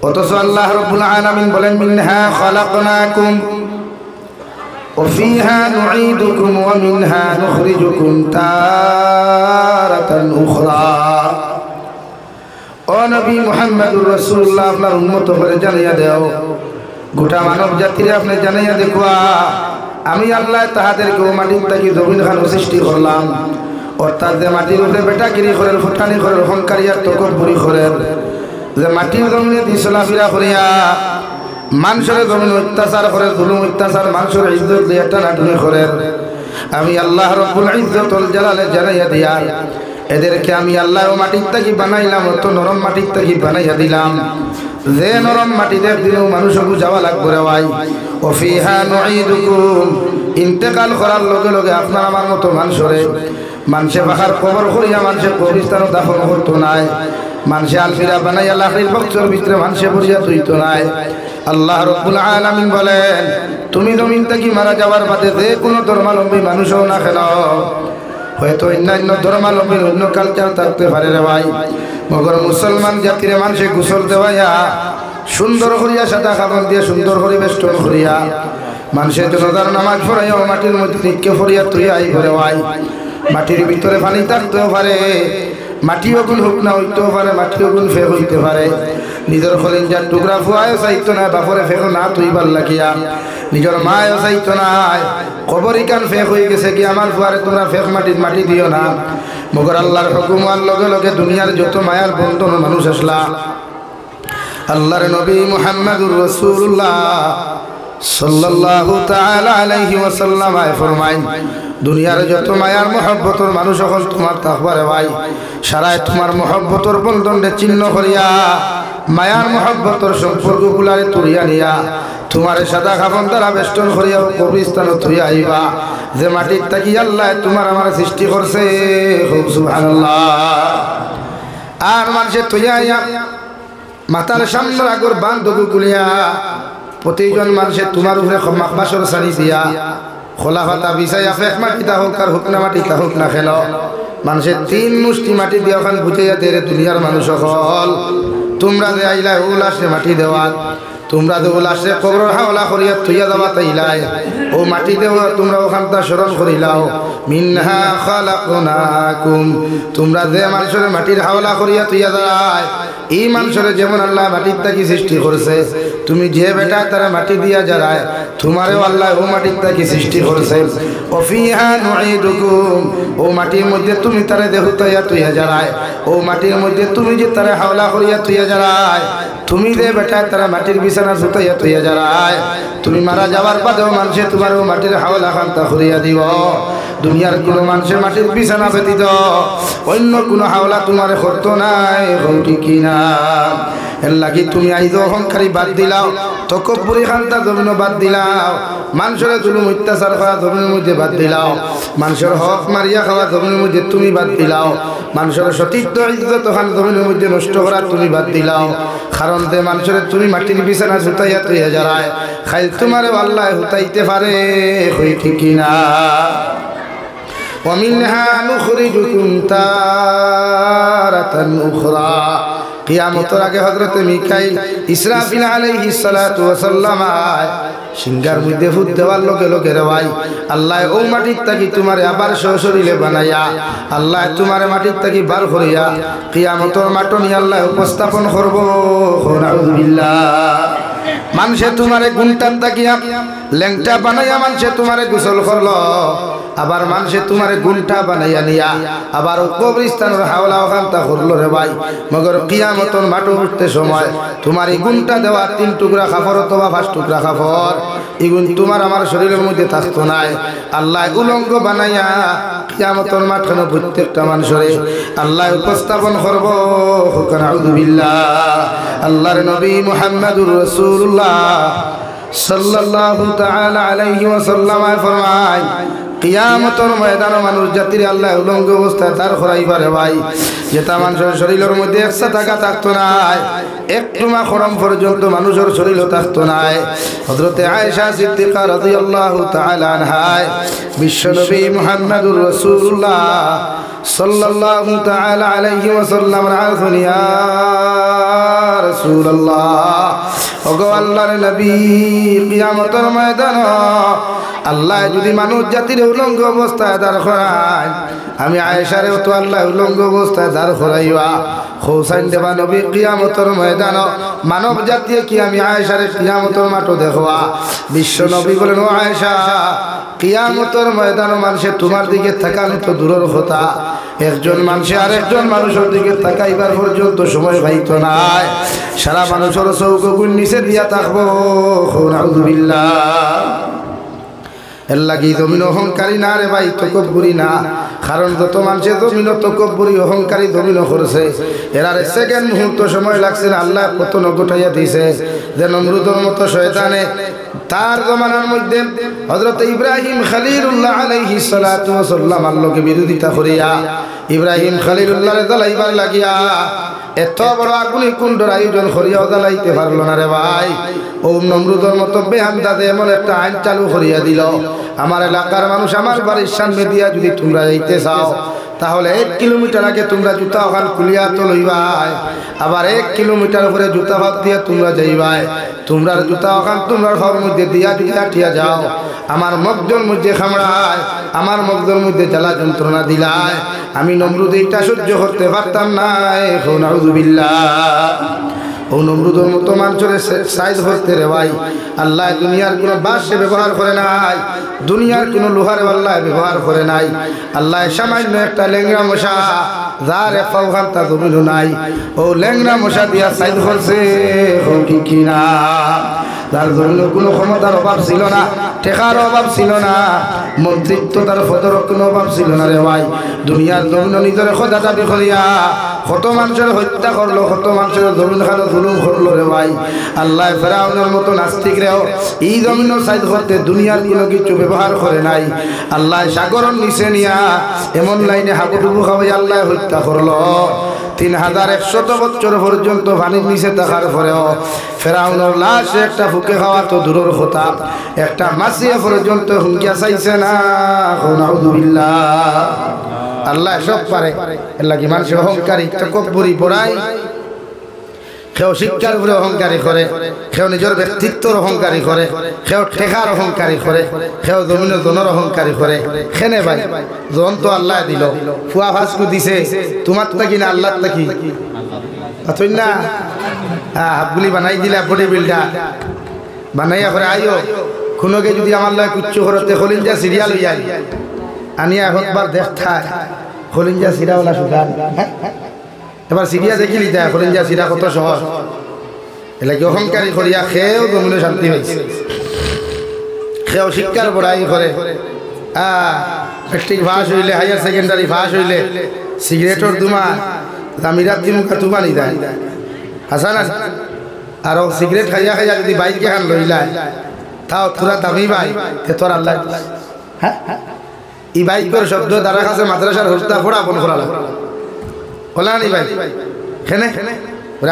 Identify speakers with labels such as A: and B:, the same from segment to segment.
A: অথচ আল্লাহ রাব্বুল আলামিন বলেন মিনহা খালাকনাকুম ওয়া ফিহা নুঈদুকুম ওয়া মিনহা নুখরিজুকুম তারাতান উখরা। ও নবী মুহাম্মদুর রাসূলুল্লাহ, আপনার উম্মত হয়ে জানিয়ে দাও, গোটা মানব জাতিরে আপনি জানাইয়া দেখুয়া, আমি আল্লাহ তাহাদেরকে মাটির থাকি জমিন খান সৃষ্টি করলাম। অর্থাৎ যে মাটির উপরে বেটাগিরি করেন, ফুটানি করেন, অহংকারী আর তকব্বুরি করেন, যে মাটির জমিনে দিয়ে চলাফেরা করিয়া মানুষের জমিন অত্যাচার করে, জুলুম অত্যাচার, মানুষের ইজ্জত দিয়ে টানাটুনি করেন, আমি আল্লাহ রব্বুল ইজ্জতুল জালালে জানাইয়া দিয়ার এদেরকে আমি আল্লাহ মাটির থাকি বানাইলাম, অত নরম মাটির থাকি বানাইয়া দিলাম যে নরম মাটিতে দিলেও মানুষকে যাওয়া লাগবে রে ভাই। ও ফিহা নুঈদুকুম, ইন্তেকাল করার লগে লগে আপনার আমার মতো মানুষে পাখার কবর করিয়া মানুষের কবরস্থানও দাফন করতো নাই, মানুষে আলফিরা বানাইয়া লাকড়ির বক্সের ভিতরে মানুষে বসিয়া তুইতো নাই। আল্লাহ রাব্বুল আলামিন বলেন, তুমি জমিন থেকে মারা যাওয়ার বাদে যে কোনো ধর্মাবলম্বী মানুষও না কেন, হয়তো অন্যান্য ধর্মাবলম্বীর অন্য কালচার থাকতে পারে রে ভাই, মগর মুসলমান জাতির মানুষে গোসল দেওয়াইয়া সুন্দর করিয়া সাদা কাপড় দিয়ে সুন্দর করে বেষ্টন করিয়া মানুষের জনতার নামাজ পড়াইয়া মাটির মধ্যে নিক্ষে ফরিয়া তুই আই করে ভাই। মাটির ভিতরে পানি থাকতেও পারে, মাটি অগুন হোক না হইতেও পারে, মাটি অগুন ফেক হইতে পারে, নিজের খলিঞ্জার টুকরা ফুয়ায় চাইতো না, বাপরে ফেক না তুই ভাল লাগিয়া, নিজের মায়ও চাইতো না, কবরই কান ফেক হয়ে গেছে কি আমার ফুয়ারে তোমরা ফেক মাটি দিও না। মগর আল্লাহর হুকুম হওয়ার লগে লগে দুনিয়ার যত মায়ার বন্ধন মানুষ আসলা, আল্লাহর নবী মুহাম্মদুর রাসূলুল্লাহ সাল্লাল্লাহু তাআলা আলাইহি ওয়াসাল্লাম ফরমায়, দুনিয়ার যত মায়ার মহব্বতর মানুষ সকল তোমার তাকবারে ভাই, সারায় তোমার মহব্বতর বন্ধনে চিহ্ন করিয়া মায়ার মহব্বতর সম্পর্কগুলারে তুলিয়া নিয়া তোমার সাদা কাফন দ্বারা বেষ্টন করিয়া কবরস্থানে তুই আইবা যে মাটির থাকি আল্লাহ তোমার আমার সৃষ্টি করছে। সুবহানাল্লাহ। আর মানুষে তুই আইয়া মাতার সামনে আগর বান্ধব গুলিয়া প্রতিজন মানুষের তোমার উপরে বাসর সারি দিয়া খোলা ফাতা বিছাইয়া ফেক মাটিতা হোক আর হুকনা মাটিতা হোক না খেল মানুষের 3 মুষ্টি মাটি দিয়ে ওখান বুঝাইয়া দেরে দুনিয়ার মানুষ সকল, তোমরা যে আইলা উল্লাসে মাটি দেওয়া, তোমরা যে উল্লাসে কবর হাওলা করিয়া তুইয়া দেওয়া তাইলাই ও মাটি দেওয়া তোমরা ওখানটা স্মরণ করিলাও, মিনহা খালাকনাকুম, তোমরা যে মানুষের মাটির হাওলা করিয়া তুইয়া দেয় এই মানুষের যেমন আল্লাহ মাটির থাকি সৃষ্টি করছে, তুমি যে বেটা তারা মাটি দিয়া যারায় তোমারও আল্লাহ ও মাটির থাকি সৃষ্টি করছে। ও ফিহা নুঈদুকুম, ও মাটির মধ্যে তুমি তারে দেহুতাইয়া তুইয়া যারায়, ও মাটির মধ্যে তুমি যে তারে হাওলা করিয়া তুইয়া যারায়, তুমি যে বেটা তারা মাটির বিছানা সুতাইয়া তুইয়া যারায়, তুমি মারা যাওয়ার বাদেও মানুষে তোমারও মাটির হাওলা খান্তা করিয়া দিব। দুনিয়ার কোনো মানুষের মাটির বিছানা ব্যতীত অন্য কোনো হাওলা তোমার করতো নাই, ঠিক কিনা? এর লাগি তুমি আইজ অহংকারী বাদ দিলাও, তকব্বুরি খান্তা জমিনও বাদ দিলাও, মানুষের জুলুম অত্যাচার করা জমিনের মধ্যে বাদ দিলাও, মানুষের হক মারিয়া খাওয়া জমিনের মধ্যে তুমি বাদ দিলাও, মানুষের সতীত্ব ইজ্জত খান জমিনের মধ্যে নষ্ট করা তুমি বাদ দিলাও। কারণ যে মানুষের তুমি মাটির বিছানা সুতাইয়া তুইয়া যারায় খাই তোমারে আল্লাহ হুতাইতে পারে, ঠিক কিনা? ومنها نخرجكم تارة أخرى। কিয়ামতের আগে হযরত মিকাইল ইসরাফিল আলাইহিস সালাতু ওয়াস সালাম সিংহার মধ্যে ফুট দেওয়ার লগে লগে রে ভাই আল্লাহ ও মাটির থাকি তোমারে আবার সশরীরে বানাইয়া আল্লাহ তোমারে মাটির থাকি বার করিয়া কিয়ামতের মাঠে আল্লাহ উপস্থাপন করব। নাউযুবিল্লাহ। মানুষে তোমারে গুণটার তাকিয়া ল্যাংটা বানাইয়া মানুষে তোমারে গোসল করলো, আবার মানুষে তোমারে গুণটা বানাইয়া নিয়া আবার কবরস্থানের হাওলা ওখানটা করলো রে ভাই। মগর কিয়ামতের মাঠে উঠতে সময় তোমার এই গুণটা দেওয়া 3 টুকরা কাপড় অথবা 5 টুকরা কাপড় এই গুণ তোমার আমার শরীরের মধ্যে থাকতো নাই। আল্লাহ উলঙ্গ বানাইয়া কিয়ামতের মাঠে প্রত্যেকটা মানুষের আল্লাহ উপস্থাপন করব। নাউযুবিল্লাহ। আল্লাহর নবী মুহাম্মদুর রাসূলুল্লাহ সাল্লাল্লাহু তাআলা আলাইহি ওয়াসাল্লাম ফরমায় কিয়ামতের ময়দানে মানুষ জাতির আল্লাহ উলঙ্গ অবস্থায় দাঁড় করাইবারে ভাই, যেটা মানুষের শরীরের মধ্যে একসা টাকা থাকতো নাই, একটু মাখরম পর্যন্ত মানুষের শরীরও থাকতো নাই। হযরতে আয়েশা সিদ্দিকা রাদিয়াল্লাহু তাআলা আনহা বিশ্বনবী মুহাম্মদুর রাসূলুল্লাহ সাল্লাল্লাহু তাআলা আলাইহি ওয়াসাল্লাম রাসুলিয়া রাসূলুল্লাহ ওগো আল্লাহর নবী কিয়ামতের ময়দান আল্লাহ যদি মানুষ জাতির উলঙ্গ অবস্থায় দাঁড় করায় আমি আয়েশারে তো আল্লাহ উলঙ্গ অবস্থায় দাঁড় করাইবা হোসাইন দেবা নবী কিয়ামতের ময়দান মানব জাতীয় কি আমি আয়েশারে কিয়ামতের মাঠে দেখবা বিশ্ব নবী বলেন ও আয়েশা কিয়ামতের ময়দান মানুষে তোমার দিকে তাকানো তো দূরের কথা একজন মানুষে আরেকজন মানুষের দিকে তাকাইবার পর্যন্ত সময় পাইতো নাই সারা মানুষের চৌকগুণ নিচে দিয়া থাকবো নাউযুবিল্লাহ এর লাগি জমিন অহংকারী না রে ভাই তকব্বুরি না কারণ যত মানুষে জমিন তকব্বুরি অহংকারী জমিন করছে এরারে সেকেন্ড মুহূর্ত সময় লাগছে না আল্লাহ পতন ঘটাইয়া দিয়েছে যে নমরুদের মতো শয়তানে তার জমানার মধ্যে হযরত ইব্রাহিম খলিলুল্লাহ আলাইহিস সালাতু ওয়াস সালাম আল্লাহকে বিরোধিতা করিয়া ইব্রাহিম খলিলুল্লাহর জ্বালাইবার লাগিয়া এত বড় আগুনি কুণ্ডর আয়োজন করিয়া জ্বালাইতে পারল না রে ভাই ও নমরুদের মতো বেহামদাদে এমন একটা আইন চালু করিয়া দিল আমার এলাকার মানুষ আমার বাড়ির সামনে দিয়া যদি তোমরা যাইতে চাও তাহলে 1 কিলোমিটার আগে তোমরা জুতা ওখান খুলিয়া তো লইবাই আবার 1 কিলোমিটার উপরে জুতা ভাত দিয়া তোমরা যাইবাই তোমরা জুতা ওখান তোমরা ঘর মধ্যে দিয়া দিয়া টিয়া যাও আমার মগজর মধ্যে খামড়ায় আমার মগজর মধ্যে জ্বালা যন্ত্রণা দিলায় আমি নমরুদ এইটা সহ্য করতে পারতাম না নাউযুবিল্লাহ ও নমরুদের মতো মানুষের সাইজ করতে রে ভাই আল্লাহ দুনিয়ার কোনো বাঁশে ব্যবহার করে নাই দুনিয়ার কোনো লোহার আল্লাহ ব্যবহার করে নাই আল্লাহ সামান্য একটা লেংরা মশা যার ফাওখানটা জমিন নাই ও লেংরা মশা দিয়া সাইজ করছে কি না তার জন্য কোনো ক্ষমতার অভাব ছিল না টেকার অভাব ছিল না মন্ত্রিত্ব তার পদের কোনো অভাব ছিল না রে ভাই দুনিয়ার জমিন নিজের খোদা দাবি করিয়া কত মানুষের হত্যা করলো কত মানুষের জমিন খানো জুলুম করলো রে ভাই আল্লাহ ফেরাউনের মতো নাস্তিক রেও এই জমিন সাইজ করতে দুনিয়ার কোনো কিছু ব্যবহার করে নাই আল্লাহ সাগরের নিচে নিয়া এমন লাইনে হাবুডুবু খাওয়াই আল্লাহ হত্যা করলো 3100 বছর পর্যন্ত পানির নিচে থাকার পরেও ফেরাউনের লাশ একটা ফুকে খাওয়া তো দূরের কথা একটা মাছিয়া পর্যন্ত হুমকিয়া চাইছে না নাউযুবিল্লাহ আল্লাহ সব পারে এর লাগি মানুষ অহংকারী তকব্বুরি বড়াই কেউ শিক্ষার উপরে অহংকারী করে কেউ নিজের ব্যক্তিত্বর অহংকারী করে কেউ ঠেকার অহংকারী করে কেউ জমিনের জনের অহংকারী করে খেনে ভাই জন তো আল্লাহ দিল ফুয়া ফাঁসকু দিছে তোমার তো কি না আল্লাহ কি আছই না হাফগুলি বানাই দিলা বডি বিল্ডার বানাইয়া করে আইও কোনোকে যদি আমার লয় কুচ্ছু করতে খলিঞ্জা সিরিয়াল হইয়াই আনিয়া একবার দেখা খলিঞ্জা সিরাওয়ালা সুদান এবার সিরিয়া দেখিলি যায় খলিঞ্জা সিরা কত সহজ এলে কি অহংকারী করিয়া খেয়েও জমিনে শান্তি হয়েছে খেয়েও শিক্ষার পড়াই করে মেট্রিক পাস হইলে হায়ার সেকেন্ডারি পাস হইলে সিগারেটর দুমা দামিরাত দিমুখা তুমানি দেয় আসা না আর সিগারেট খাইয়া খাইয়া যদি বাইক এখান লইলায় তাও তোরা দামি ভাই তোর আল্লাহ হ্যাঁ এই বাইকের শব্দ দ্বারা কাছে মাদ্রাসার হস্তা ফোড়া বন করা লাগে বলানি ভাই খেনে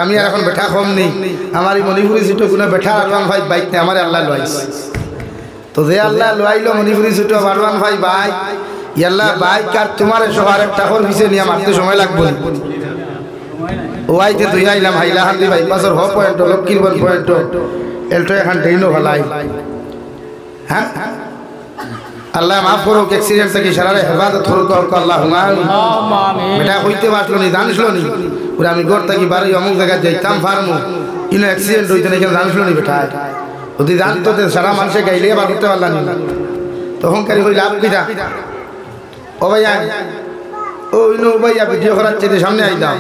A: আমি আর এখন বেঠা কম নেই আমার এই মণিপুরি সিটো কোনো বেঠা আরওয়ান ভাই বাইক নেই আমার আল্লাহ লইছে তো যে আল্লাহ লইলো মণিপুরি সিটো আরওয়ান ভাই বাইক ইয়াল্লাহ বাইক আর তোমার সবার একটা করে পিছে নিয়ে মারতে সময় লাগবে ওয়াইতে তুই আইলাম হাইলা হান্দি ভাই পাঁচর হ পয়েন্ট লক্ষ্মীরবন পয়েন্ট এলটো এখন ট্রেনও ভালাই হ্যাঁ আল্লাহ মাফ করুক অ্যাক্সিডেন্ট থেকে সারারে হেফাজত করুক আল্লাহ বেটা হইতে পারলো নি জানিসলো নি ওরা আমি ঘর থাকি বাড়ি অমুক জায়গায় যাইতাম ফার্মু কিন্তু অ্যাক্সিডেন্ট হইতে না কেন জানিসলো নি বেটা যদি জানতো সারা মানুষে গাইলে বা করতে পারলাম নি তখন কারি হইলে আপনিটা ও ভাইয়া ও ইনো ভাইয়া ভিডিও করার চেয়ে সামনে আইতাম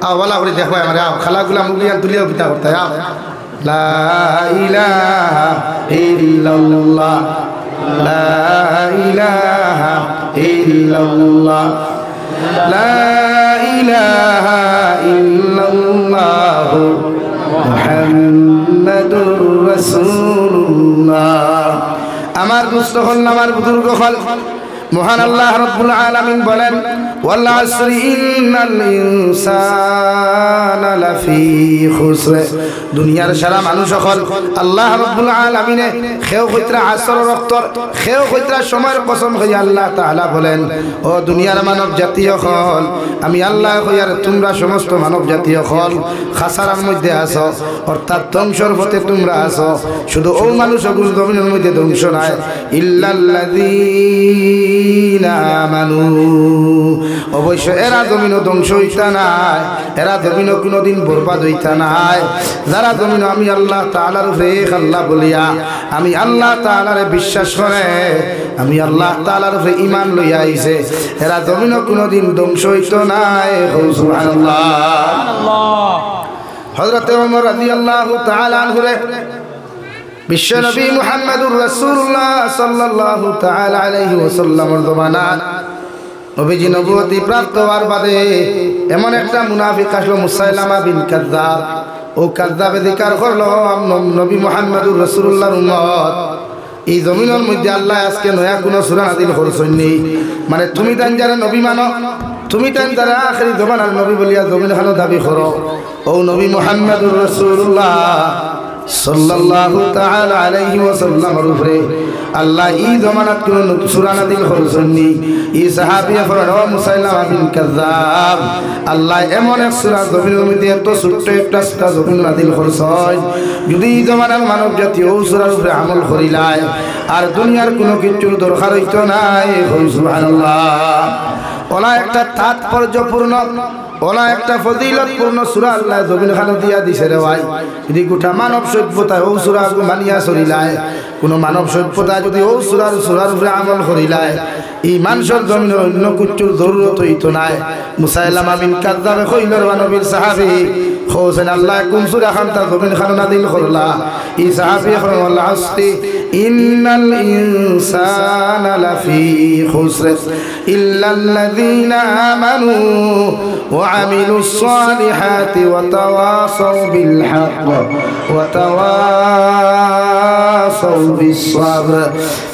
A: আও বলা করে দেখো আমার আও খালাগুলা মুগলিয়ান তুলিও পিতা করতে আও লা ইলাহা ইল্লাল্লাহ লা ইলাহা ইল্লাল্লাহ লা ইলাহা ইল্লাল্লাহ মুহাম্মাদুর রাসূলুল্লাহ আমার দুস্থ হল আমার বুজুর্গ হল মহান আল্লাহ রাব্বুল আলামিন বলেন ওয়াল আসরি ইন্নাল ইনসানা লাফি খুসর। দুনিয়ার সারা মানুষ সকল আল্লাহ রাব্বুল আলামিনে খেও কইত্রা আসর রক্তর খেও কইত্রা সময়ের কসম হইয়া আল্লাহ তাআলা বলেন, ও দুনিয়ার মানব জাতি সকল, আমি আল্লাহ কইয়ার তোমরা সমস্ত মানব জাতি সকল খাসারার মধ্যে আছো, অর্থাৎ ধ্বংসর পথে তোমরা আছো। শুধু ও মানুষ সকল জমিনের মধ্যে ধ্বংস নাই, ইল্লাল্লাযীনা আমানু, অবশ্য এরা জমিনও ধ্বংস হইতা নাই, এরা জমিনও কোনোদিন বরবাদ হইতা নাই। যারা জমিন আমি আল্লাহ তাআলার উপরে আল্লাহ বলিয়া আমি আল্লাহ তাআলারে বিশ্বাস করে, আমি আল্লাহ তাআলার উপরে ঈমান লইয়া আইছে, এরা জমিনও কোনোদিন ধ্বংস হইতো নাই। সুবহানাল্লাহ। হযরত ওমর রাদিয়াল্লাহু তাআলা আনহু বিশ্ব নবী মুহাম্মদুর রাসূলুল্লাহ সাল্লাল্লাহু তাআলা আলাইহি ওয়াসাল্লামের জমানাত নবীজি নবুয়তি প্রাপ্ত হওয়ার বাদে এমন একটা মুনাফিক আসলো, মুসাইলামা বিন কাযযাব। ও কাযযাবে জিকির করলো নবী মুহাম্মদুর রাসূলুল্লাহর উম্মত, এই জমিনের মধ্যে আল্লাহ আজকে নয়া কোনো সূরা নাযিল করছেন নি, মানে তুমি তান যারা নবী মানো, তুমি তান যারা আখেরি জমানার নবী বলিয়া জমিন খানো দাবি করো, ও নবী মুহাম্মদুর রাসূলুল্লাহ সাল্লাল্লাহু তাআলা আলাইহি ওয়াসাল্লামের উপরে আল্লাহ এই জমানাত কোন সূরা নাযিল করছেন নি। এই সাহাবীয়া ফরমান, ও মুসাইলামা বিন কাযযাব, আল্লাহ এমন এক সূরা জমিনের মধ্যে এত ছোট্ট একটা সূরা জমিন নাযিল করছেন, যদি এই জমানার মানব জাতি ও সূরার উপরে আমল করিলায় আর দুনিয়ার কোনো কিছুর দরকার হইতো নাই। সুবহানাল্লাহ। ওলা একটা তাৎপর্যপূর্ণ, ওলা একটা ফজিলতপূর্ণ সূরা আল্লাহ জমিন খানো দিয়া দিছে রে ভাই। যদি গোটা মানব সভ্যতা ও সূরা মানিয়া চলিলায়, কোন মানব সভ্যতা যদি ও সূরার উপরে আমল করিলায়, এই মানুষের জমিনের অন্য কিছুর জরুরত হইতো নাই। মুসাইলামা বিন কাযযাব কইলের নবীর সাহাবী হোসেন আল্লাহ কোন সূরা খান তার জমিন খানো নাযিল করলা। এই সাহাবী হলেন আল আসরি ইন্নাল ইনসানা লাফি খুসর ইল্লাল্লাযীনা আমানু ওয়া আমিলুস সালিহাতি ওয়া তাওয়াসাউ বিল হক ওয়া তাওয়াসাউ বিস সাবর।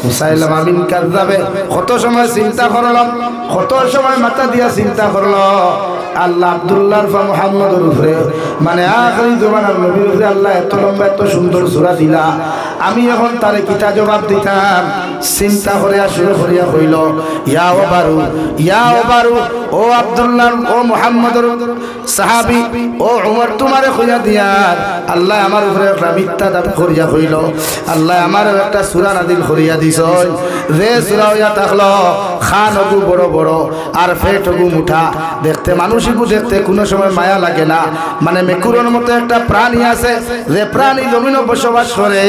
A: মুসাইলামা বিন কাযযাবে কত সময় চিন্তা করলাম, কত সময় মাথা দিয়া চিন্তা করলো, আল্লাহ আব্দুল্লাহর বা মুহাম্মদের উপরে, মানে আখেরি জমানার নবীর উপরে আল্লাহ এত লম্বা এত সুন্দর সূরা দিলা, আমি এখন তারে কিতা জবাব দিতাম। চিন্তা করিয়া শুরু করিয়া কইল, ইয়া ওবারু, ও আব্দুল্লাহ, ও মুহাম্মদের সাহাবী, ও উমর, তোমারে কইয়া দিয়ার আল্লাহ আমার উপরে একটা মিথ্যা দাবি করিয়া কইল, আল্লাহ আমার একটা সূরা নাযিল করিয়া দিছ, যে সূরা হইয়া থাকলো খান হগু বড় বড় আর পেট হগু মুঠা, দেখতে মানুষিকু দেখতে কোনো সময় মায়া লাগে না, মানে মেকুরের মতো একটা প্রাণী আছে, যে প্রাণী জমিনে বসবাস করে,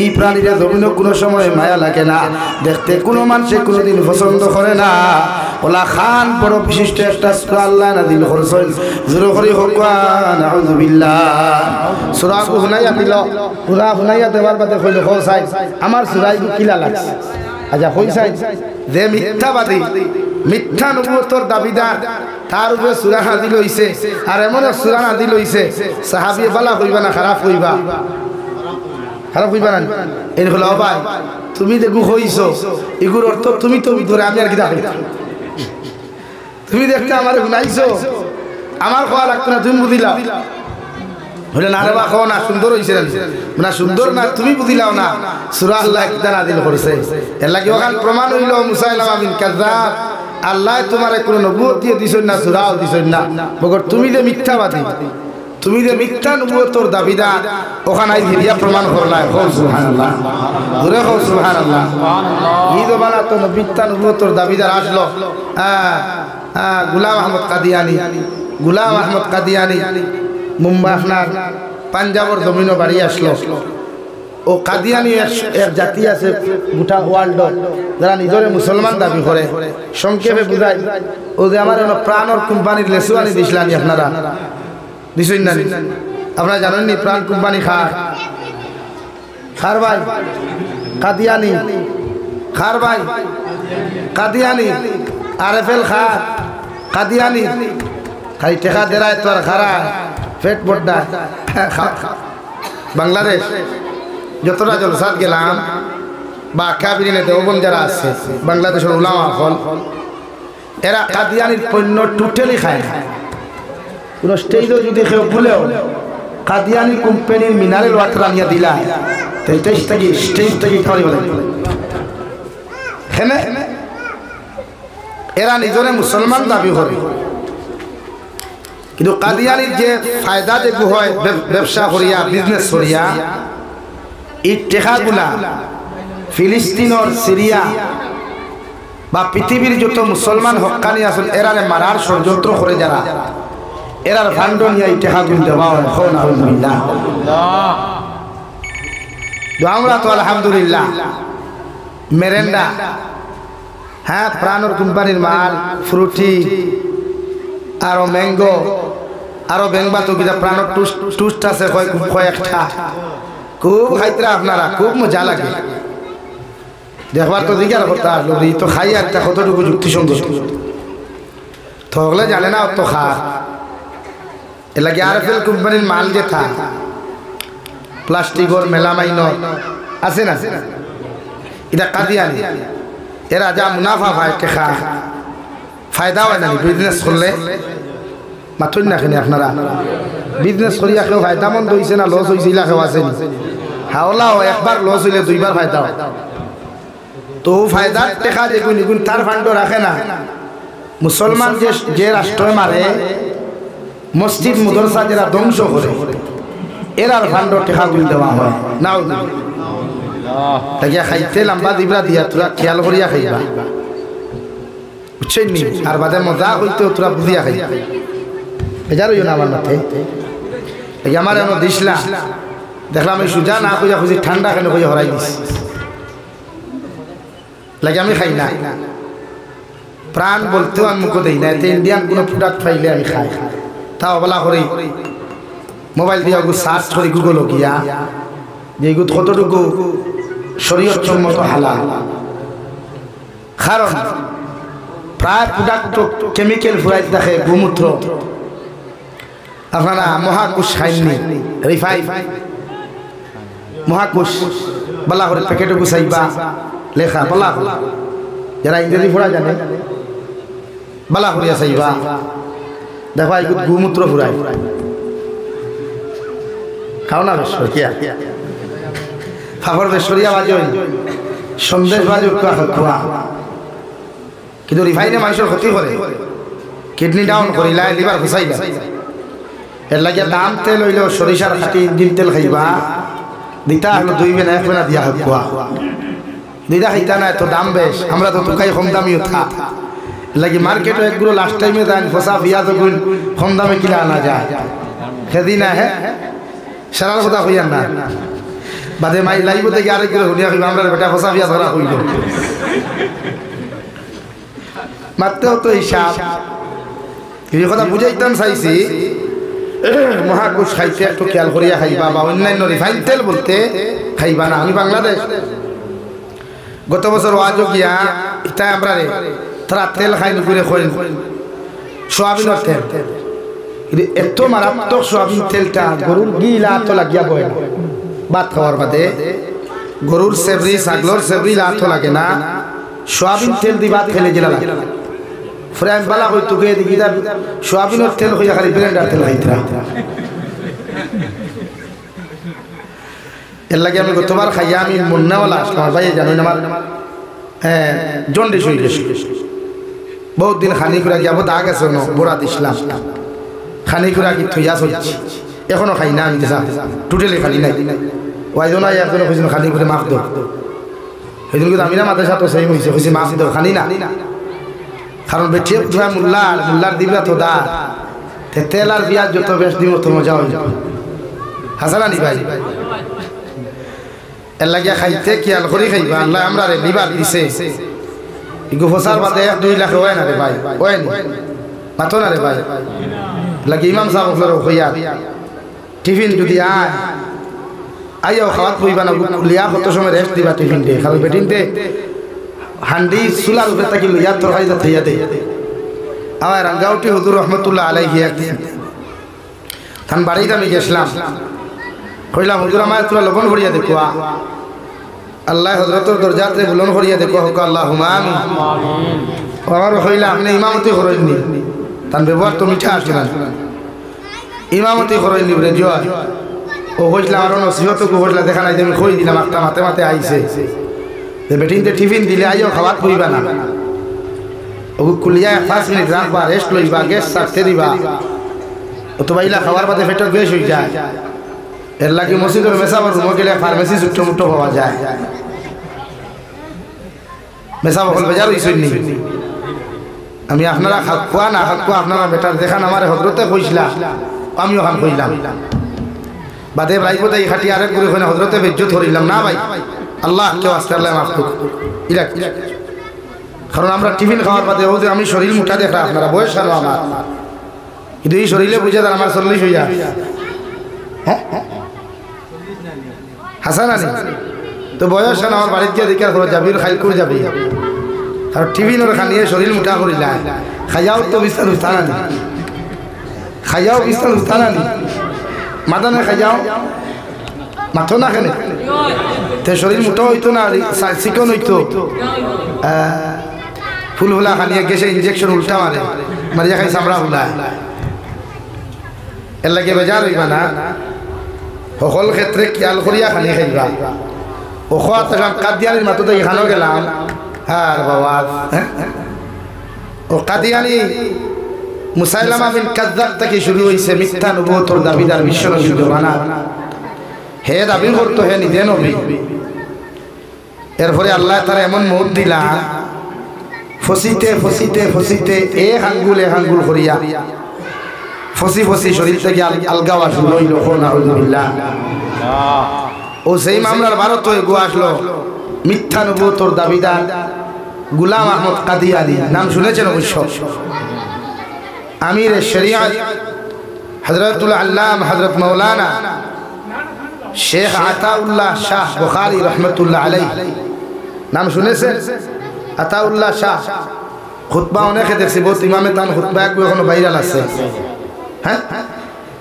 A: এই প্রাণীর জমিনে কোনো সময় মায়া লাগে না, দেখতে কোনো মানুষে কোনোদিন পছন্দ করে না। ওলা খান বড় বিশিষ্ট একটা সূরা আল্লাহ নাযিল করছেন। জোরে করে হোক নাউযুবিল্লাহ। সূরা হুনাইয়া দিল, সূরা হুনাইয়া দেওয়ার বাদে কইল, হো সাইদ আমার সূরা কিলা লাগছে। আচ্ছা হই সাইদ, যে মিথ্যাবাদী, মিথ্যা নবুয়তর দাবিদার, তার উপরে সূরা নাযিল হইছে, আর এমন এক সূরা নাযিল হইছে, সাহাবী বালা কইবা না খারাপ কইবা? খারাপ কইবা না? এই হলো ভাই, তুমি দেখো হইছো, এগুর অর্থ তুমি তো ধরে আমি আর কি দেখি, তুমি দেখতে আমার শুনাইছো, আমার খাওয়া লাগতো না, তুমি বুঝিলাও বলে না রে বা খাও না, সুন্দর হইছে না, সুন্দর না, তুমি বুঝিলাও না, সূরা আল্লাহ কিতা নাযিল করেছে। এর লাগি ওখান প্রমাণ হইল মুসাইলামা বিন কাযযাব, আল্লাহ তোমারে কোন নবুয়ত দিয়ে দিছেন না, সূরাও দিছেন না, মগর তুমি যে মিথ্যাবাদী, তুমি যে মিথ্যা নবুয়তর দাবিদার, ওখানে হিরিয়া প্রমাণ করলাই। সুবহানাল্লাহ, জোরে কও সুবহানাল্লাহ। এই জমানা তো মিথ্যা নবুয়তর দাবিদার আসলো, গোলাম আহমদ কাদিয়ানি, গোলাম আহমদ কাদিয়ানি মুম্বাই আপনার পাঞ্জাবের জমিনও বাড়ি আসলো। ও কাদিয়ানি এক জাতি আছে গোটা ওয়ার্ল্ড, যারা নিজরে মুসলমান দাবি করে, সংক্ষেপে বুঝাই, ও যে আমার প্রাণর কোম্পানির লেসুয়ানি দিছিলানি, আপনারা দিছেন না? আপনারা জানেননি প্রাণ কোম্পানি খার ভাই কাদিয়ানি, খার ভাই কাদিয়ানি, আরএফএল খার কাদিয়ানি, খালি টেকা দেরায় তো আর খারা পেট বড্ডা। বাংলাদেশ যতটা জলসাত গেলাম বা কাবিরিনে দেওবন যারা আছে, বাংলাদেশের উলামা হল, এরা কাদিয়ানির পণ্য টোটালি খায় না। কোনো স্টেজও যদি কেউ ভুলেও কাদিয়ানি কোম্পানির মিনারেল ওয়াটার আনিয়া দিলা স্টেজ থেকে খাওয়াই বলে এরা নিজরে মুসলমান দাবি করে, কিন্তু কাদিয়ানির যে ফায়দা যেগু হয় ব্যবসা করিয়া বিজনেস করিয়া এই টেকাগুলা ফিলিস্তিনর সিরিয়া বা পৃথিবীর যত মুসলমান হক্কানি আছেন এরারে মারার ষড়যন্ত্র করে যারা এরার ফান্ড নিয়ে এই টেকাগুলো দেওয়া হয়। আলহামদুলিল্লাহ, আমরা তো আলহামদুলিল্লাহ মেরেন্ডা, হ্যাঁ প্রাণর কোম্পানির মাল, ফ্রুটি আরো ম্যাঙ্গো আরো ব্যাংবা তো কিনা প্রাণর টুস্ট আছে কয়েকটা, খুব খাইতরা আপনারা, খুব মজা লাগে দেখবার। তো দিকে কথা লোক তো খাই আর কতটুকু যুক্তিসঙ্গত থাকলে জানে না অত খা এলাকি আরএফএল কোম্পানির মাল যে থা প্লাস্টিকর মেলামাইন আছে না, এটা কাদিয়ানি এরা যা মুনাফা পায় টেকা ফায়দা হয় না। বিজনেস করলে মাথুন না খেলে আপনারা বিজনেস করিয়া কেউ ফায়দা মন্দ হয়েছে না লস হয়েছে ইলা কেউ আসেনি, হাওলা একবার লস হইলে দুইবার ফায়দা হয়। তো ফায়দার টেকা যেগুন এগুন তার ফান্ড রাখে না। মুসলমান যে রাষ্ট্র মারে মসজিদ মাদ্রাসা যারা ধ্বংস করে এরার ফান্ড টেকাগুলি দেওয়া হয় না। তাকিয়া খাইতে লম্বা দিবরা দিয়া তোরা খেয়াল করিয়া খাইবা, বুঝছেন নি? আর বাদে মজা হইতে তোরা বুঝিয়া খাইবা, বেজার হইও না আমার মাঠে। আমার এমন দিসলা দেখলাম আমি সুজা না কইয়া খুঁজি ঠান্ডা কেন কইয়া হরাই দিস লাগে আমি খাই না। প্রাণ বলতেও আমি মুখে দেই না, এতে ইন্ডিয়ান কোনো প্রোডাক্ট পাইলে আমি খাই। তাও বলা করি মোবাইল দিয়ে সার্চ করি গুগল গিয়া যে এগুলো কতটুকু শরীয়ত সম্মত হালাল, কারণ প্রায় প্রোডাক্ট কেমিক্যাল ফুরাই দেখে গোমূত্র আপনারা মহাকুশ খাইনি রিফাইন মহাকুশ বলা করে প্যাকেটে গুছাইবা লেখা বলা যারা ইংরেজি পড়া জানে বলা করিয়া চাইবা দেখো এগুলো গোমূত্র ফুরাই খাও না বেশিয়া ফাফর বেশরিয়া বাজই সন্দেশ বাজু খোয়া, কিন্তু রিফাইনে মানুষের ক্ষতি করে, কিডনি ডাউন করিলা, লিভার ঘুষাইলা। এর লাগে দাম তেল হইলেও সরিষার খাটি ইঞ্জিন তেল খাইবা, দিতা হলো 2 বেনা 1 বেনা দিয়া খোয়া, দিদা খাইতা না এত দাম বেশ, আমরা তো খাই কম দামিও থা লাগে মার্কেটে একগুলো লাস্ট টাইমে দেন ফসা পিঁয়াজ কম দামে কিনা আনা যায় সেদিন হ্যাঁ সারার কথা হইয়ার না বাদে মাই লাইব থেকে আরেক কিলো হুনিয়া খাইবা আমরা বেটা ফসা পিঁয়াজ ধরা হইল মাত্রেও তো হিসাব। এই কথা বুঝাইতাম চাইছি মহাকুশ খাইতে একটু খেয়াল করিয়া খাইবা, বা অন্যান্য রিফাইন তেল বলতে খাইবা না। আমি বাংলাদেশ গত বছর ওয়াজও গিয়া এটা আমরা তারা তেল খাই নুকুরে খোয়েন সোয়াবিনের তেল, এত মারাত্মক সোয়াবিন তেলটা গরুর গিলা তো লাগিয়া বয় না ভাত খাওয়ার বাদে, গরুর সেবরি ছাগলর সেবরি লাতো লাগে না, সোয়াবিন তেল দি ভাত খেলে গেলা লাগে ফ্রাইম বালা কই তুকে দেখি তার সোয়াবিনের তেল হইয়া খালি ব্লেন্ডার তেল খাইতরা। এর লাগে আমি গতবার খাইয়া আমি মুন্নাওয়ালা আমার ভাই জানো আমার হ্যাঁ জন্ডিস হয়ে গেছে, বহুত দিন খানি করে যাবো দাগ আছে বোরা দিছিলাম, খানি করে কি থইয়া চলছে এখনো খাই না, আমি টোটালি খালি নাই ওয়াইজন একজন হয়েছিল খানি করে মাফ দো, সেই কিন্তু আমি না মাথার সাথে সেই হয়েছে হয়েছে মাফ দো খানি না, কারণ বেঠিয়ে মোল্লার দিবা তো দা তেল আর পেঁয়াজ যত বেশ দিব তো মজা হয়ে যাবে হাসানা নি ভাই। এর লাগিয়া খাইতে খেয়াল করি খাইবা, আল্লাহ আমরা রে লিবার দিছে ইগো ফসার বাদে 1-2 লাখ হয় না রে ভাই, হয় নি মাতো না রে ভাই। লাগে ইমাম সাহেব হইয়া টিফিন যদি আইও খাওয়াত কইবা না লিয়া কত সময় রেস্ট দিবা টিফিন দে খালি বেটিন দে হান্ডি সুলার উপরে তাকি লিয়া তরকারি থইয়া দে। আমার রাঙ্গাউটি হুজুর রহমতুল্লাহ আলাইহি একদিন থান বাড়িতে আমি গেছিলাম, কইলাম হুজুর আমার তোরা লবণ ভরিয়া দেখো, আল্লাহ হযরতের দরজাতে বুলন ভরিয়া দেখো হোক আল্লাহুম্মা আমিন। আমার হইলে আপনি ইমামতি করেননি তার ব্যবহার তো মিঠা আসে না ইমামতি করেননি বলে জয় ও হইলে আরো নসিহত হইলে দেখা নাই আমি খই দিলাম একটা মাতে মাতে আইছে বেটিনতে টিফিন দিলে আইও খাবার খুইবা না ও কুলিয়া 5 মিনিট রাখবা রেস্ট লইবা গ্যাস সারতে দিবা ও তো বাইলা খাবার বাদে পেটে গ্যাস হয়ে যায় এর লাগি মসজিদের মেসাবার রুমে গেলে ফার্মেসি ছোট্ট মোটো পাওয়া যায় মেসাবা বল বাজার হইছনি আমি আপনারা খাওয়া না খাওয়া আপনারা বেটার দেখান আমার হযরতে কইছিলা আমিও খান কইলাম বাদে রাইবো তাই খাটি আরেক করে কইনা হযরতে বেজ্জত করিলাম না ভাই আল্লাহ কেউ আজকে আল্লাহ মাফ করুক ইলাক কারণ আমরা টিফিন খাওয়ার বাদে ও যে আমি শরীর মোটা দেখা আপনারা বয়স আনো আমার কিন্তু এই শরীরে বুঝে তার আমার 40 হইয়া হ্যাঁ হাসান আলী তো বয়স আনো আমার বাড়িতে গিয়ে দেখা করো যাবির খাইল করে যাবি আর টিফিন ওর খানিয়ে শরীর মোটা করিলা খাইয়াও তো বিস্তার উস্তান আনি খাইয়াও বিস্তার উস্তান আনি মাদানে খাইয়াও মাথো না কেন তে শরীর মোটা হইতো না চিকন হইতো ফুল ফুলা খানিয়ে গেছে ইঞ্জেকশন উল্টা মারে মারিয়া খাই চামড়া ফুলা এর লাগে বেজার হইবা না সকল ক্ষেত্রে খেয়াল করিয়া খানি খাইবা ও খোয়া তখন কাদিয়ানির মাতুতে এখানেও গেলাম আর বাবা ও কাদিয়ানি মুসাইলামা বিন কাযযাব থেকে শুরু হইছে মিথ্যা নবুয়তের দাবিদার বিশ্বনবী জমানা হে দাবি করতো হে নিজে নবী এরপরে আল্লাহ তারা এমন মত দিলা ফসিতে ফসিতে ফসিতে এক আঙ্গুল করিয়া ফসি ফসি শরীর থেকে আলগাওয়া শুরু হইল নাউযুবিল্লাহ ও সেই মামলার ভারত হয়ে গো আসলো মিথ্যা নবুয়তের দাবিদার গোলাম আহমদ কাদিয়ানী নাম শুনেছেন অবশ্য আমির শরিয়ত হযরতুল আল্লামা হযরত মাওলানা শেখ আতাউল্লাহ শাহ বুখারী রাহমাতুল্লাহ আলাইহি নাম শুনেছেন আতাউল্লাহ শাহ খুতবা অনেকে দেখছি বহুত ইমামে তান খুতবা একবার এখনো ভাইরাল আছে হ্যাঁ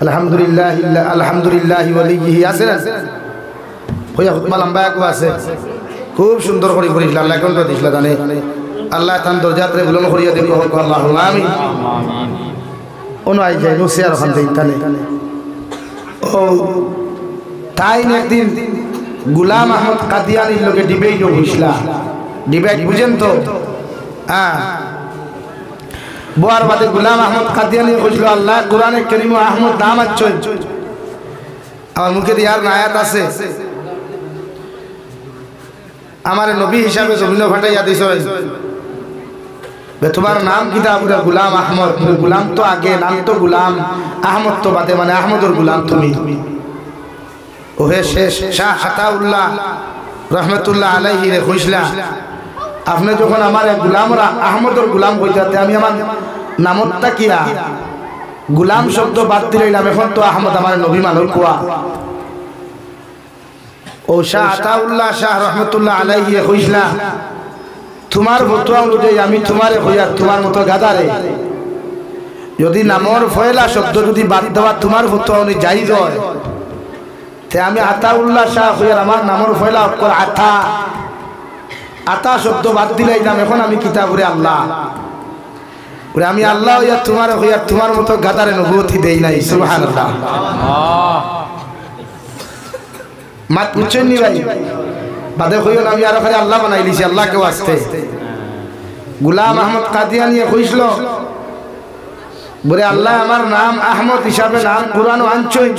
A: আলহামদুলিল্লাহ আলহামদুলিল্লাহ ওয়ালিহি আছে হইয়া খুতবা লম্বা একবার আছে খুব সুন্দর করে করিস আল্লাহ কোন তো দিছলা জানে আল্লাহ তান দরজাতে বুলন্দ করিয়া দেব আল্লাহুম্মা আমিন ওনো আই যায় নুসিয়ার ওখান থেকে তানে ও তাই একদিন গোলাম আহমদ কাদিয়ানির লোকে ডিবেট হইছিলা ডিবেট বুঝেন তো হ্যাঁ বোয়ার বাদে গোলাম আহমদ কাদিয়ানি কইছিল আল্লাহ কোরআনে কারীম আহমদ নাম আচ্ছ আমার মুখে দিয়ার আয়াত আছে আমার নবী হিসাবে জমিন ফাটাইয়া দিছ তোমার নাম কিতা পুরা গোলাম আহমদ গোলাম তো আগে নাম তো গোলাম আহমদ তো বাদে মানে আহমদর গোলাম তুমি ওহে শেষ শাহ আতাউল্লাহ রহমতুল্লাহ আলাইহি রে কইছিলা আপনি যখন আমার গোলাম আহমদর গোলাম কইতাতে আমি আমার নামটা কিয়া গোলাম শব্দ বাদ দিলাম এখন তো আহমদ আমার নবী মানুষ কোয়া ও শাহ আতাউল্লাহ শাহ রহমতুল্লাহ আলাইহি রে কইছিলা তোমার ফতোয়া অনুযায়ী আমি তোমারে কইয়া তোমার মতো গাদারে যদি নামর ফয়লা শব্দ যদি বাদ দেওয়া তোমার ফতোয়া অনুযায়ী জায়েজ হয় তে আমি আতাউল্লাহ শাহ কইয়া আমার নামর ফয়লা অক্ষর আতা আতা শব্দ বাদ দিলাম এখন আমি কিতাবরে আল্লাহ ওরে আমি আল্লাহ হইয়া তোমার হইয়া তোমার মতো গাদারে নবুয়তি দেই নাই সুবহানাল্লাহ মাত বুঝছেন নি ভাই বাদে কইও আমি আর খালি আল্লাহ বানাই লিছি আল্লাহ কে ওয়াস্তে গোলাম আহমদ কাদিয়ানি কইছিল বলে আল্লাহ আমার নাম আহমদ হিসাবে নাম কুরআন আনছই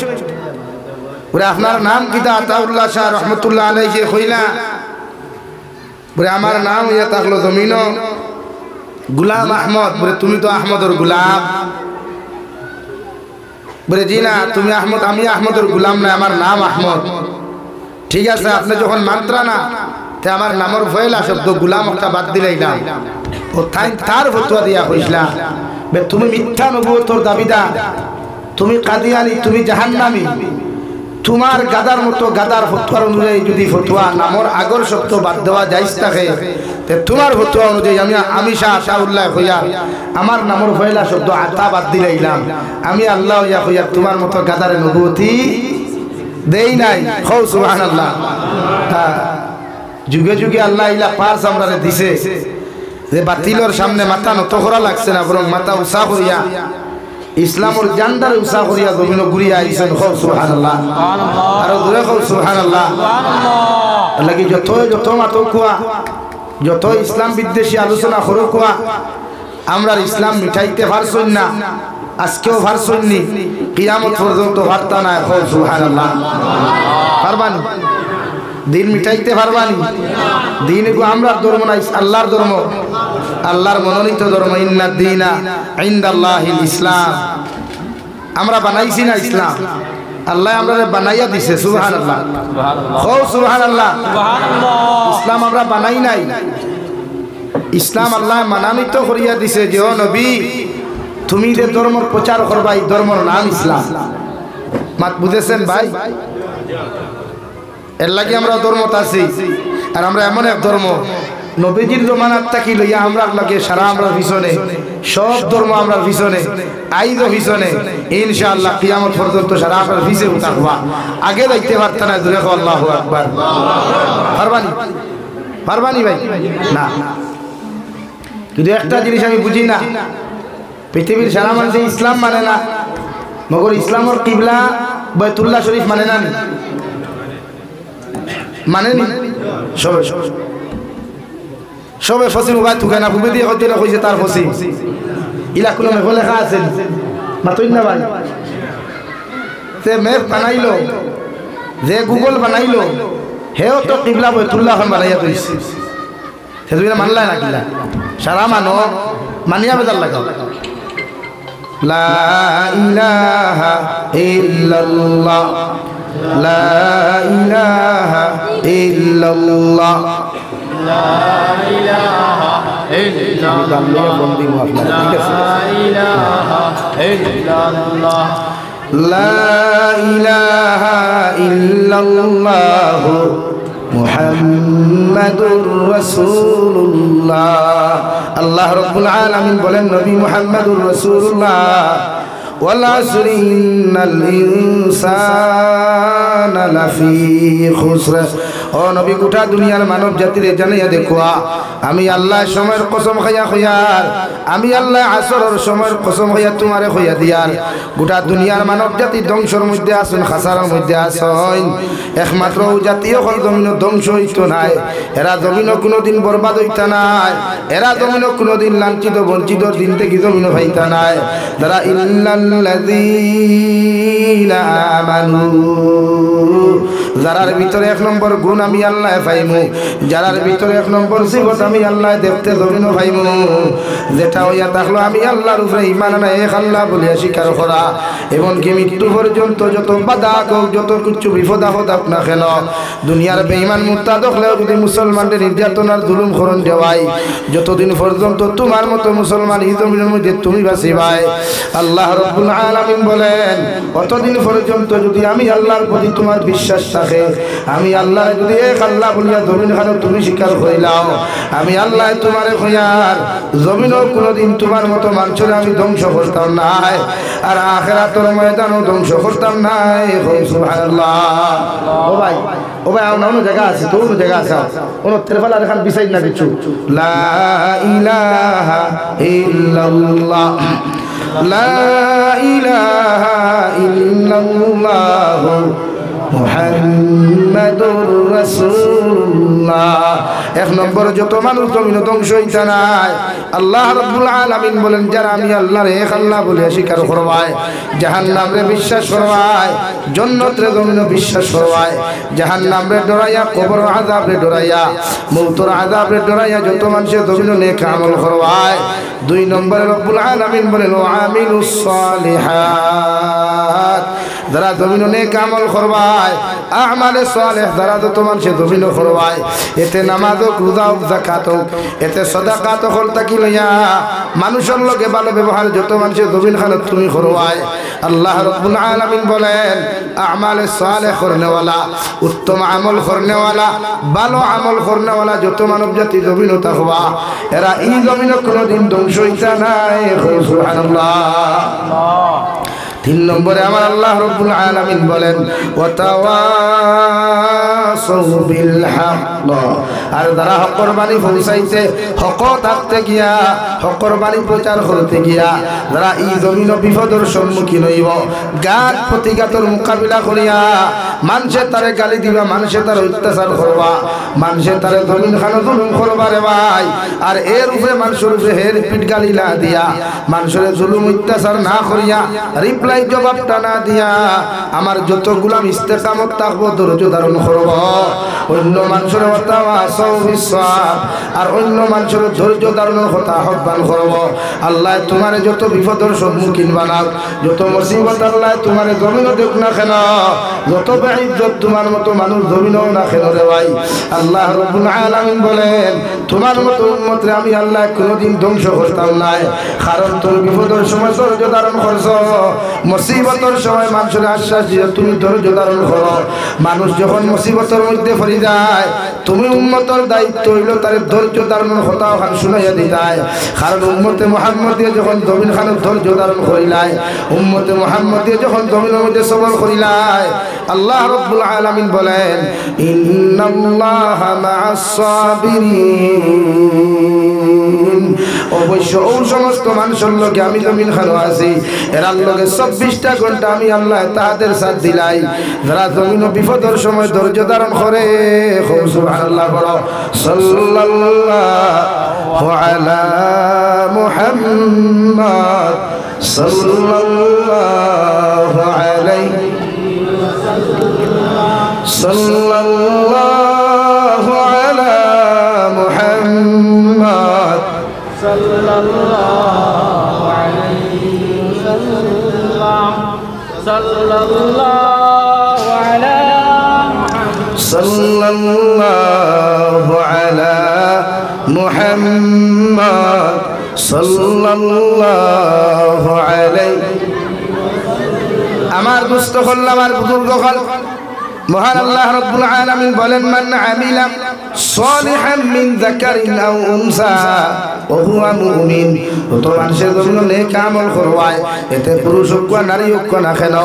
A: বলে আপনার নাম কিতা আতাউল্লাহ শাহ রহমাতুল্লাহ আলাইহি কইলা বলে আমার নাম ইয়া থাকলো জমিন গোলাম আহমদ বলে তুমি তো আহমদর গোলাম বলে জি না তুমি আহমদ আমি আহমদর গোলাম না আমার নাম আহমদ ঠিক আছে আপনি যখন মানত্রা না তে আমার নামর ফয়লা শব্দ গোলাম একটা বাদ দিলাইলাম ও তার ফতোয়া দিয়া কইছলা বে তুমি মিথ্যা নবুয়তের দাবিদার তুমি কাদিয়ানি তুমি জাহান্নামী তোমার গাদার মতো গাদার ফতোয়ার অনুযায়ী যদি ফতোয়া নামর আগর শব্দ বাদ দেওয়া যাইজ থাকে তে তোমার ফতোয়া অনুযায়ী আমি শাহ আতাউল্লাহ হইয়া আমার নামর ফয়লা শব্দ আতা বাদ দিলাইলাম আমি আল্লাহ হইয়া হইয়া তোমার মতো গাদারে নবুয়তি দেই নাই খাও সুবহানাল্লাহ যুগে যুগে আল্লাহ ইলা পাস আমরারে দিছে যে বাতিলর সামনে মাথা নত করা লাগছে না, বরং মাথা উঁচা করিয়া ইসলামের জান্ডার উঁচা করিয়া জমিন ঘুরিয়া আইছেন। সুবহানাল্লাহ, আর দূরে কও সুবহানাল্লাহ। লাগি যত মাত কুয়া, যত ইসলাম বিদ্বেষী আলোচনা করো কুয়া, আমরা ইসলাম মিঠাইতে পারছই না, আজকেও পারছই নি, কিয়ামত পর্যন্ত পারতা না। সুবহানাল্লাহ, পারবানি? দিন মিটাইতে পারবানি? দিন এগো আমরার ধর্ম না, আল্লাহর ধর্ম, আল্লাহর মনোনীত ধর্ম। ইন্না দীনা ইনদাল্লাহিল ইসলাম। আমরা বানাইছি না ইসলাম, আল্লাহ আমরা বানাইয়া দিছে। সুবহানাল্লাহ, সুবহানাল্লাহ। ইসলাম আমরা বানাই নাই, ইসলাম আল্লাহ মানানিত করিয়া দিছে যে ও নবী তুমি যে ধর্ম প্রচার করবা, এই ধর্মের নাম ইসলাম। মাত বুঝেছেন ভাই? এর লাগে আমরা ধর্মত আছি। আর আমরা এমন এক ধর্ম, নবীজির জমানার থাকি লইয়া আমরা লাগে সারা আমরা পিছনে, সব ধর্ম আমরা পিছনে, আইজও পিছনে, ইনশাআল্লাহ কিয়ামত পর্যন্ত সারা আমরা পিছে থাকবা। আগে যাইতে পারত না, জোরে কও আল্লাহু আকবার। পারবানি? পারবানি ভাই? না। কিন্তু একটা জিনিস আমি বুঝি না, পৃথিবীর সারা মানুষ ইসলাম মানে না, মগর ইসলামের কিবলা বাইতুল্লাহ শরীফ মানে না, মানে নি? সবে ফসিম উগাই থুকে না, বুবে দিয়ে হইতে কইছে তার ফসিম। ইলা কোনো মেঘ লেখা আছে মাতই না ভাই? সে ম্যাপ বানাইলো, যে গুগল বানাইলো, হেও তো কিবলা বাইতুল্লাহ বানাইয়া দিয়েছে। সেটা মানলাই না কিলা? সারা মানো মানিয়া বেজার লাগাও। লা ইলাহা ইল্লাল্লাহ, লা ইলাহা ইল্লাল্লাহ, লা ইলাহা ইল্লাল্লাহ, লা ইলাহা ইল্লাল্লাহ, লা ইলাহা ইল্লাল্লাহ মুহাম্মাদুর রাসূলুল্লাহ। আল্লাহ রাব্বুল আলামিন বলেন নবী মুহাম্মাদুর রাসূলুল্লাহ, ওয়াল আসরি ইন্নাল ইনসানা লাফি খুসর। ও নবী, গোটা দুনিয়ার মানব জাতিরে জানাইয়া দেখুয়া আমি আল্লাহ সময়ের কসম খাইয়া খয়ার, আমি আল্লাহ আসরের সময়ের কসম খাইয়া তোমারে খইয়া দিয়ার। গোটা দুনিয়ার মানব জাতি ধ্বংসের মধ্যে আসুন, খাসারার মধ্যে আসুন। একমাত্র জাতীয় হল জমিন ধ্বংস হইত নাই, এরা জমিন কোনোদিন বরবাদ হইতা নাই, এরা জমিন কোনোদিন লাঞ্ছিত বঞ্চিত দিন থেকে জমিন হইতা নাই। যারা ইল্লাল্লাযীনা আমানু, যারার ভিতরে এক নম্বর গুণ আমি আল্লাহ পাইমু, যারার ভিতরে এক নম্বর সিফত আমি আল্লাহ দেখতে জমিন পাইমু, যেটা হইয়া থাকলো আমি আল্লাহর উপরে ঈমান আনা, এক আল্লাহ বলিয়া স্বীকার করা, এমনকি মৃত্যু পর্যন্ত যত বাধা হোক, যত কিছু বিপদ আপদ হোক না কেন, দুনিয়ার বেঈমান মুরতাদ হলেও যদি মুসলমানদের নির্যাতনার জুলুম করণ দেওয়াই, যতদিন পর্যন্ত তোমার মতো মুসলমান এই জমিনের মধ্যে তুমি বাঁচিবাই, আল্লাহ রাব্বুল আলামিন বলেন অতদিন পর্যন্ত যদি আমি আল্লাহর প্রতি তোমার বিশ্বাস থাকে, আমি আল্লাহ যদি এক আল্লাহ বলিয়া জমিন খানো তুমি স্বীকার করিলাও, আমি আল্লাহ তোমারে খয়ার জমিনও কোনোদিন তোমার মতো মানুষের আমি ধ্বংস করতাম নাই, আর আখিরাতের ময়দানও ধ্বংস করতাম নাই। সুবহানাল্লাহ। ও ভাই, ও ভাই, অন্য জায়গা আছে তো, অন্য জায়গা আছে, অন্য তেরফালা এখান বিসাইড না কিছু। লা ইলাহা ইল্লাল্লাহ, লা ইলাহা ইল্লাল্লাহ মুহাম্মাদুর রাসূলুল্লাহ। এক নম্বর যত মানুষ জমিন ধ্বংস হইতা নাই, আল্লাহ রাব্বুল আলামিন বলেন যারা আমি আল্লাহর এক আল্লাহ বলে স্বীকার করবায়, জাহান্নামে বিশ্বাস করবায়, জান্নাতের জমিনে বিশ্বাস করবায়, জাহান্নামে ডরাইয়া, কবর আযাবে ডরাইয়া, মউতের আযাবে ডরাইয়া যত মানুষ জমিনে নেক আমল করবায়। দুই নম্বরে রব্বুল আলামিন বলেন ওয়া আমিলুস সালিহাত, যারা জমিনে নেক আমল করবায়, আমালে সালেহ যারা যত মানুষ জমিনে করবায়, এতে নামাজ হোক, রোজা হোক, যাকাত হোক, এতে সাদাকাত হল তাকি লইয়া মানুষের লগে ভালো ব্যবহার যত মানুষের জমিন খানত তুমি করবায়, আল্লাহ রাব্বুল আলামিন বলেন আমালে সালেহ করনেওয়ালা, উত্তম আমল করনেওয়ালা, ভালো আমল করনেওয়ালা যত মানব জাতি জমিন থাকবা, এরা এই জমিনে কোনোদিন ধ্বংস হইতা নাই। সুবহানাল্লাহ। তিন নম্বরে আমার আল্লাহ রাব্বুল আলামিন বলেন ওয়াতাওয়াসাউ বিল হক আর যারা হকের বাণী পৌঁছাইতে হক থাকতে গিয়া হকের বাণী প্রচার করতে গিয়া যারা এই জমিন বিপদের সম্মুখীন হইব গাত প্রতিঘাতের মোকাবিলা করিয়া মানুষের তারে গালি দিবা মানুষের তার অত্যাচার করবা মানুষের তারে জমিন খানো জুলুম করবা রে ভাই আর এর উপরে মানুষের উপরে হের পিট গালি না দিয়া মানুষের জুলুম অত্যাচার না করিয়া রিপ্লাই জবাবটা না দিয়া আমার যত গোলাম ইস্তেকামত থাকবো ধৈর্য ধারণ করব অন্য মানুষের কথা বিশ্বাস আর অন্য মানুষের ধৈর্য ধারণের কথা আহ্বান করব আল্লাহ তোমার যত বিপদের সম্মুখীন বানাও যত মুসিবত আল্লাহ তোমার জমিনও দেখ না কেন যত বেইজ্জত তোমার মতো মানুষ জমিনও না কেন রে ভাই আল্লাহ রাব্বুল আলামিন বলেন তোমার মতো উম্মতরে আমি আল্লাহ কোনোদিন ধ্বংস করতাম না কারণ তোর বিপদের সময় ধৈর্য ধারণ করছো মুসিবতের সময় মানুষের আশ্বাস দিয়ে তুমি ধৈর্য ধারণ করো মানুষ যখন মুসিবতের মধ্যে পড়ে যায় তুমি উম্মতের দায়িত্ব হইল তার ধৈর্য ধারণের কথা ওখানে শুনাইয়া দিতাই কারণ উম্মতে মুহাম্মদিয়া যখন জমিন খানের ধৈর্য ধারণ করিলাই উম্মতে মুহাম্মদিয়া যখন জমিনের মধ্যে সবর করিলাই আল্লাহ রাব্বুল আলামিন বলেন ইন্নাল্লাহা মা'আস সাবিরিন অবশ্য ওই সমস্ত মানুষের লোকে আমি জমিন খানো আছি এরার লোকে 24টা ঘন্টা আমি আল্লাহ তাদের সাথ দিলাই যারা জমিন বিপদের সময় ধৈর্য ধারণ করে সুবহানাল্লাহ বলো সাল্লাল্লাহু আলা মুহাম্মদ সাল্লাল্লাহু আলাইহি সাল্লাল্লাহু আলা মুহাম্মদ
B: সাল্লাল্লাহু আলাইহি ওয়াসাল্লাম সাল্লাল্লাহু আলা
A: সাল্লাল্লাহু আলা মুহাম্মদ সাল্লাল্লাহু আলাইহি আমার দুস্থ হল আমার বুজুর্গ হল মহান আল্লাহ রাব্বুল আলামিন বলেন মান আমিলা সালিহান মিন যাকারিন আও উনসা ওয়া হুয়া মুমিন তো মানুষের জন্য নেক আমল করবায় এতে পুরুষ হোক বা নারী হোক না কেন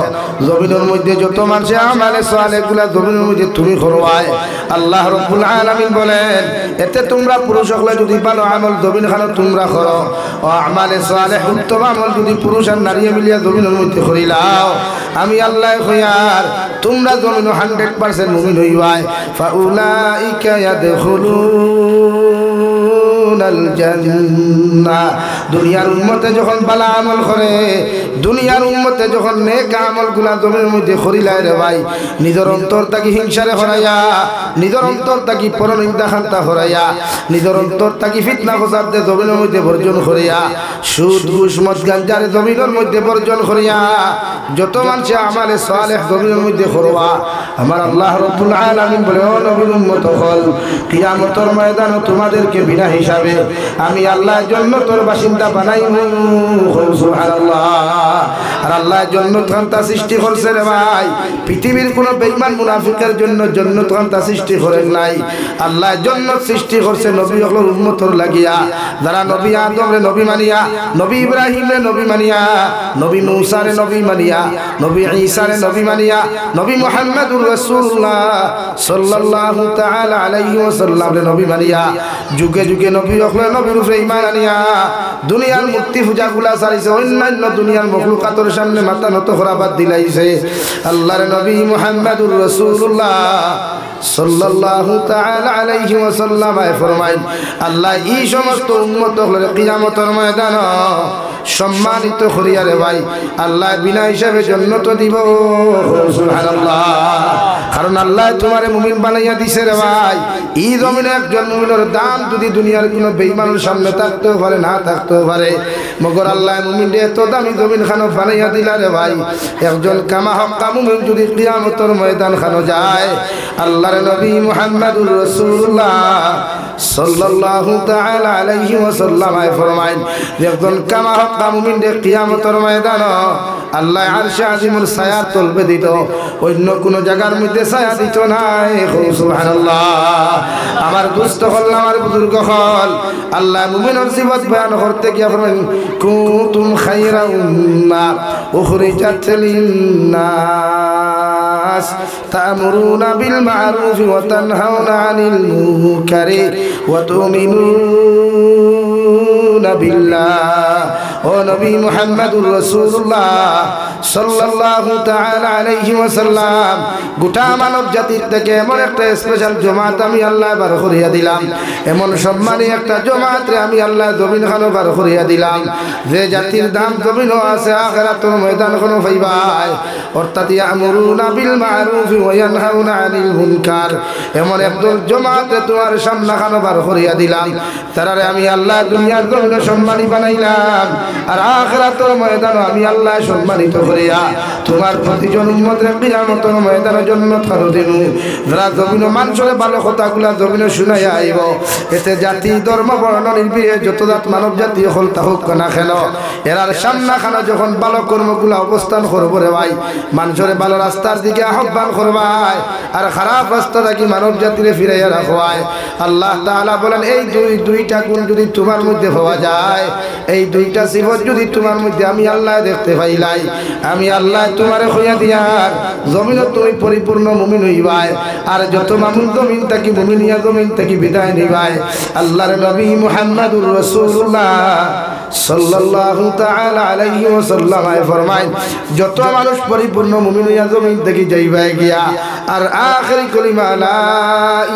A: জমিনের মধ্যে যত মানুষের আমালে সালেহগুলা জমিনের মধ্যে তুমি করবায় আল্লাহ রাব্বুল আলামিন বলেন এতে তোমরা পুরুষ হলে যদি ভালো আমল জমিন খানো তোমরা করো ও আমালে সালেহ উত্তম আমল যদি পুরুষ আর নারী মিলিয়া জমিনের মধ্যে করিলাও আমি আল্লাহ কইয়ার তোমরা জমিন 100% মুমিন হইবাই ফাউলাইকা ইয়াদখুলুনাল জান্নাহ দুনিয়ার উম্মতে যখন ভালো আমল করে দুনিয়ার উম্মতে যখন নেক আমলগুলা জমিনের মধ্যে করিলাই রে ভাই নিজের অন্তর তাকি হিংসারে হরাইয়া নিজের অন্তর তাকি পরনিন্দা খান্তা হরাইয়া নিজের অন্তর তাকি ফিতনা ফসাদ দে জমিনের মধ্যে বর্জন করিয়া সুদ ঘুষ মদ গাঞ্জারে জমিনের মধ্যে বর্জন করিয়া যত মানুষ আমালে সালেহ জমিনের মধ্যে করবা আমার আল্লাহ রাব্বুল আলামিন বলে ও নবীর উম্মত হল কিয়ামতের ময়দানে তোমাদেরকে বিনা হিসাবে আমি আল্লাহর জান্নাতের বাসিন্দা বানাইবো সুবহানাল্লাহ আর আল্লাহ জান্নাত খান্তা সৃষ্টি করছে রে ভাই পৃথিবীর কোন বেঈমান মুনাফিকের জন্য জান্নাত খান্তা সৃষ্টি করেন নাই আল্লাহ জান্নাত সৃষ্টি করছে নবী হলর উম্মতর লাগিয়া যারা নবী আদমরে নবী মানিয়া নবী ইব্রাহিমরে নবী মানিয়া নবী মূসারে নবী মানিয়া নবী ঈসারে নবী মানিয়া নবী মুহাম্মদুর রাসূলুল্লাহ সাল্লাল্লাহু তাআলা আলাইহি ওয়াসাল্লাম রে নবী মানিয়া যুগে যুগে নবী হলর নবীর উপরে ঈমান আনিয়া দুনিয়ার মূর্তি পূজাগুলা ছাড়িছে অন্যান্য দুনিয়ার মাখলুকাতের সামনে মাথা নত করা বাদ দিলাইছে আল্লাহর নবী মুহাম্মদুর রাসূলুল্লাহ সাল্লাল্লাহু তাআলা আলাইহি ওয়াসাল্লাম ফরমায় আল্লাহ এই সমস্ত উম্মত হলরে কিয়ামতের ময়দান সম্মানিত করিয়া রে ভাই আল্লাহ বিনা হিসাবে জান্নাত দিব সুবহানাল্লাহ কারণ আল্লাহ তোমারে মুমিন বানাইয়া দিছে রে ভাই এই জমিনে একজন মুমিনের দাম যদি দুনিয়ার কোনো বেঈমানের সামনে থাকতেও পারে না থাকতেও পারে মগর আল্লাহ মুমিনরে এত দামি জমিন খানো বানাইয়া দিলা রে ভাই একজন কামা হক্কা মুমিন যদি কিয়ামতের ময়দান খানো যায় আল্লাহর নবী মুহাম্মদুর রাসূলুল্লাহ সাল্লাল্লাহু তাআলা আলাইহি ওয়াসাল্লাম ফরমায় একজন কামা হক্কা মুমিনরে কিয়ামতের ময়দান আল্লাহ আরশে আজিমের ছায়া তলবে দিত অন্য কোন জায়গার মধ্যে ছায়া দিত না সুবহানাল্লাহ আমার দুস্থ হল আমার বুজুর্গ হল আল্লাহ মুমিনের সিফাত বয়ান করতে গিয়ে ফরমান কুনতুম খায়রা উম্মাহ উখরিজাত লিন-নাস الناس تأمرون بالمعروف وتنهون عن المنكر وتؤمنون بالله ونبي محمد رسول الله সাল্লাল্লাহু তাআলা আলাইহি ওয়াসাল্লাম গোটা মানব জাতির থেকে এমন একটা স্পেশাল জমাত আমি আল্লাহ বার করিয়া দিলাম এমন সম্মানী একটা জমাত রে আমি আল্লাহ জমিন খানো বার করিয়া দিলাম যে জাতির দাম জমিনও আছে আখিরাতের ময়দান কোনো পাইবাই অর্থাৎ ইয়ামুরুনা বিল মারুফ ওয়া ইয়ানহাউনা আনিল মুনকার এমন একদল জমাত তোমার সামনে খানো বার করিয়া দিলাম তারারে আমি আল্লাহ দুনিয়ার জমিনে সম্মানী বানাইলাম আর আখিরাতের ময়দানে আমি আল্লাহ সম্মানিত করিয়া তোমার প্রতিজন উম্মতের কিয়ামতের ময়দানে জান্নাত করে দেব যারা জমিনে মানুষের ভালো কথাগুলা জমিনে শুনাইয়া আইব এতে জাতি ধর্ম বর্ণ নির্বিশেষে যত জাত মানব জাতি হল তাহুক না কেন এরার সামনে খানা যখন ভালো কর্মগুলা অবস্থান করব রে ভাই মানুষের ভালো রাস্তার দিকে আহ্বান করবাই আর খারাপ রাস্তা থেকে মানব জাতিরে ফিরাইয়া রাখবাই আল্লাহ তাআলা বলেন এই দুইটা গুণ যদি তোমার মধ্যে পাওয়া যায় এই দুইটা সিফত যদি তোমার মধ্যে আমি আল্লাহ দেখতে পাইলাই আমি আল্লাহ তোমারে কইয়া দিয়ার জমিন তুমি পরিপূর্ণ মুমিন হইবাই আর যত মানুষ জমিন থাকি মুমিনিয়া জমিন থাকি বিদায় নিবাই আল্লাহর নবী মুহাম্মদুর রাসূলুল্লাহ সাল্লাল্লাহু তাআলা আলাইহি ওয়াসাল্লাম ফরমায় যত মানুষ পরিপূর্ণ মুমিন হইয়া জমিন থাকি যাইবাই গিয়া আর আখিরি কলিমা লা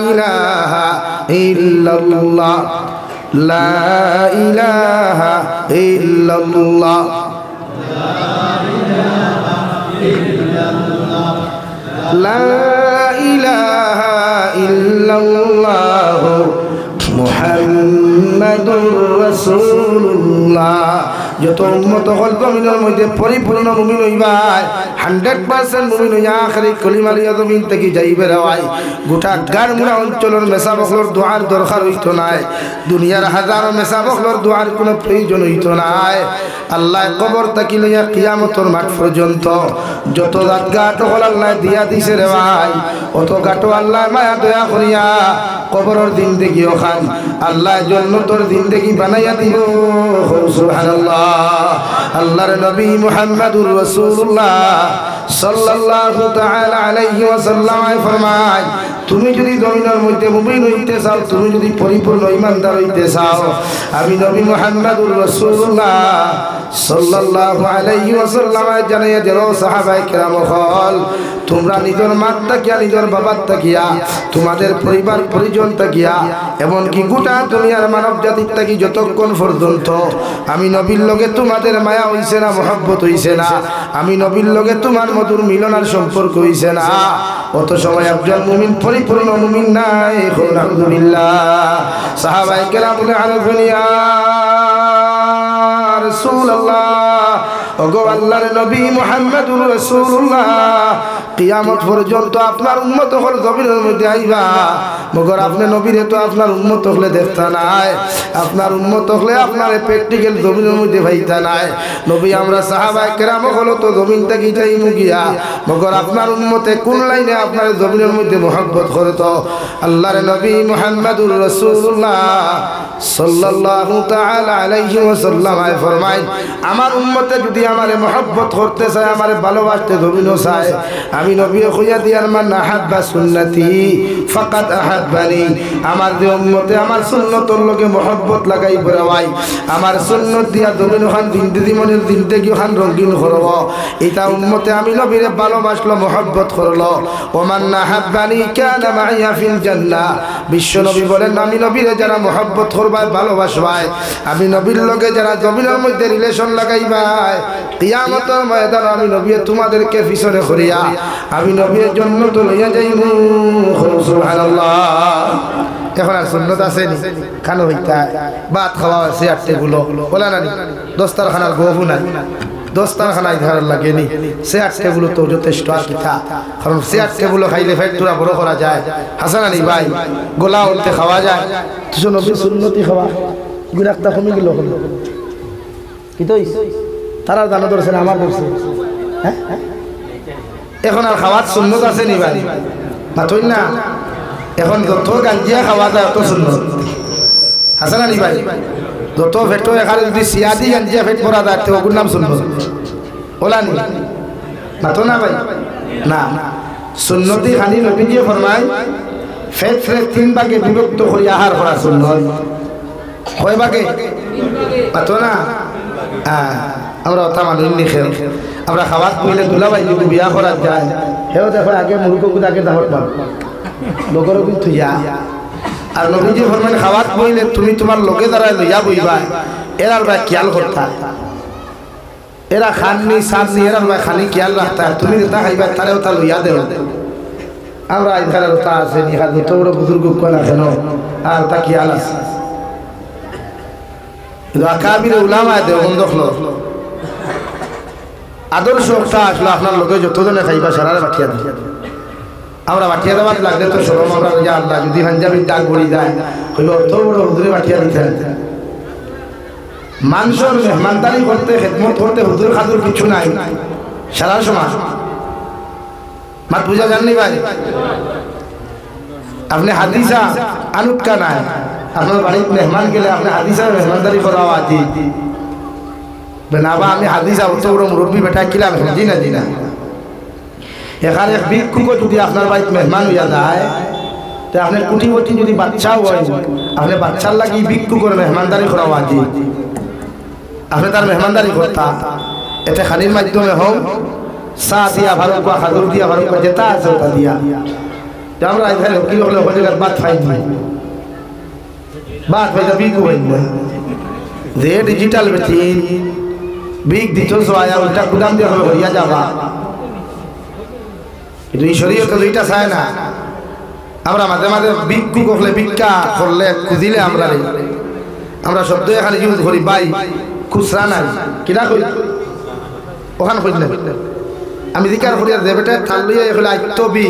A: ইলাহা ইল্লাল্লাহ লা ইলাহা ইল্লাল্লাহ লা ইলাহা ইল্লাল্লাহ মুহাম্মাদুর রাসূলুল্লাহ যত উম্মত হল জমিনের মধ্যে পরিপূর্ণ মুমিন হইবাই 100% মুমিন হইয়া আখিরি কলিমা লিয়া জমিন থেকে যাইবে রে ভাই গোটা গারমুড়া অঞ্চলের মেসাবখলর দোয়ার দরকার হইতো নাই দুনিয়ার হাজারো মেসাবখলর দোয়ার কোনো প্রয়োজন হইতো নাই আল্লাহ কবর থেকে লইয়া কিয়ামতের মাঠ পর্যন্ত যত রাত গাট হল আল্লাহ দিয়া দিছে রে ভাই অত গাটো আল্লাহ মায়া দয়া করিয়া কবরের জিন্দেগি ওখান আল্লাহ জান্নাতের জিন্দেগি বানাইয়া দিব সুবহানাল্লাহ আল্লাহর নবী মুহাম্মদুর রাসূলুল্লাহ সাল্লাল্লাহু তাআলা আলাইহি ওয়াসাল্লাম ফরমায় তুমি যদি জমিনের মধ্যে মুমিন হইতে চাও তুমি যদি পরিপূর্ণ ঈমানদার হইতে চাও আমি নবী মুহাম্মদুর রাসূলুল্লাহ সাল্লাল্লাহু আলাইহি ওয়াসাল্লাম জানাইয়া দিল সাহাবায়ে কেরাম হল তোমরা নিজের মা তাকিয়া নিজের বাবা তাকিয়া তোমাদের পরিবার পরিজন তাকিয়া এমন কি গোটা দুনিয়ার মানব জাতির তাকি যতক্ষণ পর্যন্ত আমি নবীর লগে তোমাদের মায়া হইছে না মহব্বত হইছে না আমি নবীর লগে তোমার মধুর মিলন আর সম্পর্ক হইছে না অত সময় একজন মুমিন পরিপূর্ণ মুমিন নাই আলহামদুলিল্লাহ সাহাবায়ে কেরাম বলে আরফিয়া রাসূলুল্লাহ ওগো আল্লাহর নবী মুহাম্মদুর রাসূলুল্লাহ কিয়ামত পর্যন্ত আপনার উম্মত হল জমিনের মধ্যে আইবা মগর আপনি নবীরে তো আপনার উম্মত হলে দেখতা নাই আপনার উম্মত হলে আপনার প্র্যাকটিক্যাল জমিনের মধ্যে ভাইতা নাই নবী আমরা সাহাবায়ে কেরাম হলো তো জমিন থেকে যাইমু গিয়া মগর আপনার উম্মতে কোন লাইনে আপনার জমিনের মধ্যে মহব্বত করে তো আল্লাহর নবী মুহাম্মদুর রাসূলুল্লাহ সাল্লাল্লাহু তাআলা আলাইহি ওয়াসাল্লাম ফরমায় আমার উম্মতে যদি আমারে মহব্বত করতে চায় আমারে ভালোবাসতে জমিনও চায় আমি নবী কইয়া দিয়ার মান আহাব্বা সুন্নতি ফাকাদ আহাব্বানি আমার যে উম্মতে আমার সুন্নতর লগে মহব্বত লাগাই বরাই আমার সুন্নত দিয়া জমিন খান জিন্দেগি মনের জিন্দেগি খান রঙিন করব এটা উম্মতে আমি নবীরে ভালোবাসলো মহব্বত করলো ওমান আহাব্বানি কানা মাইয়া ফিল জান্নাহ বিশ্ব নবী বলেন আমি নবীরে যারা মহব্বত করবাই ভালোবাসবাই আমি নবীর লগে যারা জমিনের মধ্যে রিলেশন লাগাইবাই কিয়ামতের ময়দানে আমি নবী তোমাদেরকে পিছনে করিয়া আমি নবীর জন্য তো লইয়া যাইমু সুবহানাল্লাহ এখন আর সুন্নত আছে নি খানো হইতা ভাত খাওয়া আছে আটটে গুলো বলা না দস্তারখানার গোবু নাই দস্তারখানায় ধার লাগেনি চেয়ার টেবুল তো যথেষ্ট আর কিতা কারণ চেয়ার টেবুল খাইলে ফ্যাক্টরা বড় করা যায় হাসান আলী ভাই গোলা উঠতে খাওয়া যায় তো নবী সুন্নতি খাওয়া গুনাহটা কমে গেল কি তো তারা জানা ধরছে আমার ধরছে হ্যাঁ এখন আর খাওয়ার সুন্নত আছে নি ভাই মাতই না এখন যত গাঞ্জিয়া খাওয়া যায় অত সুন্নত হাসান আলী ভাই যত ফেটো এখানে যদি সিয়াদি গাঞ্জিয়া ফেট পরা যায় তো ওগুর নাম সুন্নত ওলা নি মাতো না ভাই না সুন্নতি খালি নবীজি ফরমায় ফেট ফেট 3 ভাগে বিভক্ত করে আহার করা সুন্নত কয় ভাগে পাতো না আমরা ওটা মানুষ নিখে আমরা খাবার কইলে দুলাভাই যদি বিয়া করা যায় হেও দেখো আগে মুরগো আগে দাহত পাব লোকেরও কিন্তু ইয়া আর নবীজি ফরমান খাবার কইলে তুমি তোমার লোকে দাঁড়ায় লইয়া বইবা এরার ভাই খেয়াল করতা এরা খাননি সাননি এরার ভাই খালি খেয়াল রাখতা তুমি যেটা খাইবা তারেও তা লইয়া দেও আমরা এখানে ওটা আছে নিহা দুটো বড় বুজুর্গ কোন আছে আর তা খেয়াল আছে আকাবির উলামা দেওবন্দ হলো আদর্শ একটা আসলো আপনার লোকে যতজনে খাইবা সারারে বাঠিয়া দিই আমরা বাঠিয়া দেওয়ার লাগলে তো সরম আমরা যা আল্লাহ যদি হাঞ্জাবির ডাক বড়ি যায় হইল অত বড় হুজুরে বাঠিয়া দিতেন মানুষের মেহমানদারি করতে খেদমত করতে হুজুর খাদুর কিছু নাই সারা সমাজ মাত বুঝা জাননি ভাই আপনি হাদিসা আনুকা নাই আপনার বাড়িতে মেহমান গেলে আপনি হাদিসা মেহমানদারি করা আছি বেনাবা আমি হাদিসা অত বড় মুরব্বী বেটা কিলাম জি না এখানে এক ভিক্ষুকও যদি আপনার বাড়িতে মেহমান হইয়া যায় তো আপনার কুটিপটি যদি বাচ্চাও হয় আপনি বাচ্চার লাগি ভিক্ষুকের মেহমানদারি করা আছি আপনি তার মেহমানদারি করতা এতে খানির মাধ্যমে হোক চা দিয়া ভালো কোয়া খাদুর দিয়া ভালো কোয়া যেটা আছে ওটা দিয়া আমরা এখানে কি হলে হোটেলের বাদ ফাইন বাদ ফাইদা বিকু হইন যে ডিজিটাল বেটি বিগ দিত আয়া ওটা গুদাম দিয়ে হবে হইয়া যাবা কিন্তু এই শরীয়তে দুইটা চায় না আমরা মাঝে মাঝে বিক্ষু করলে ভিক্ষা করলে খুঁজিলে আমরা শব্দ এখানে ইউজ করি বাই খুচরা নাই কিনা কই ওখানে কই না আমি জিকার করি আর দেবেটা থাল লইয়া এগুলো আইতো বি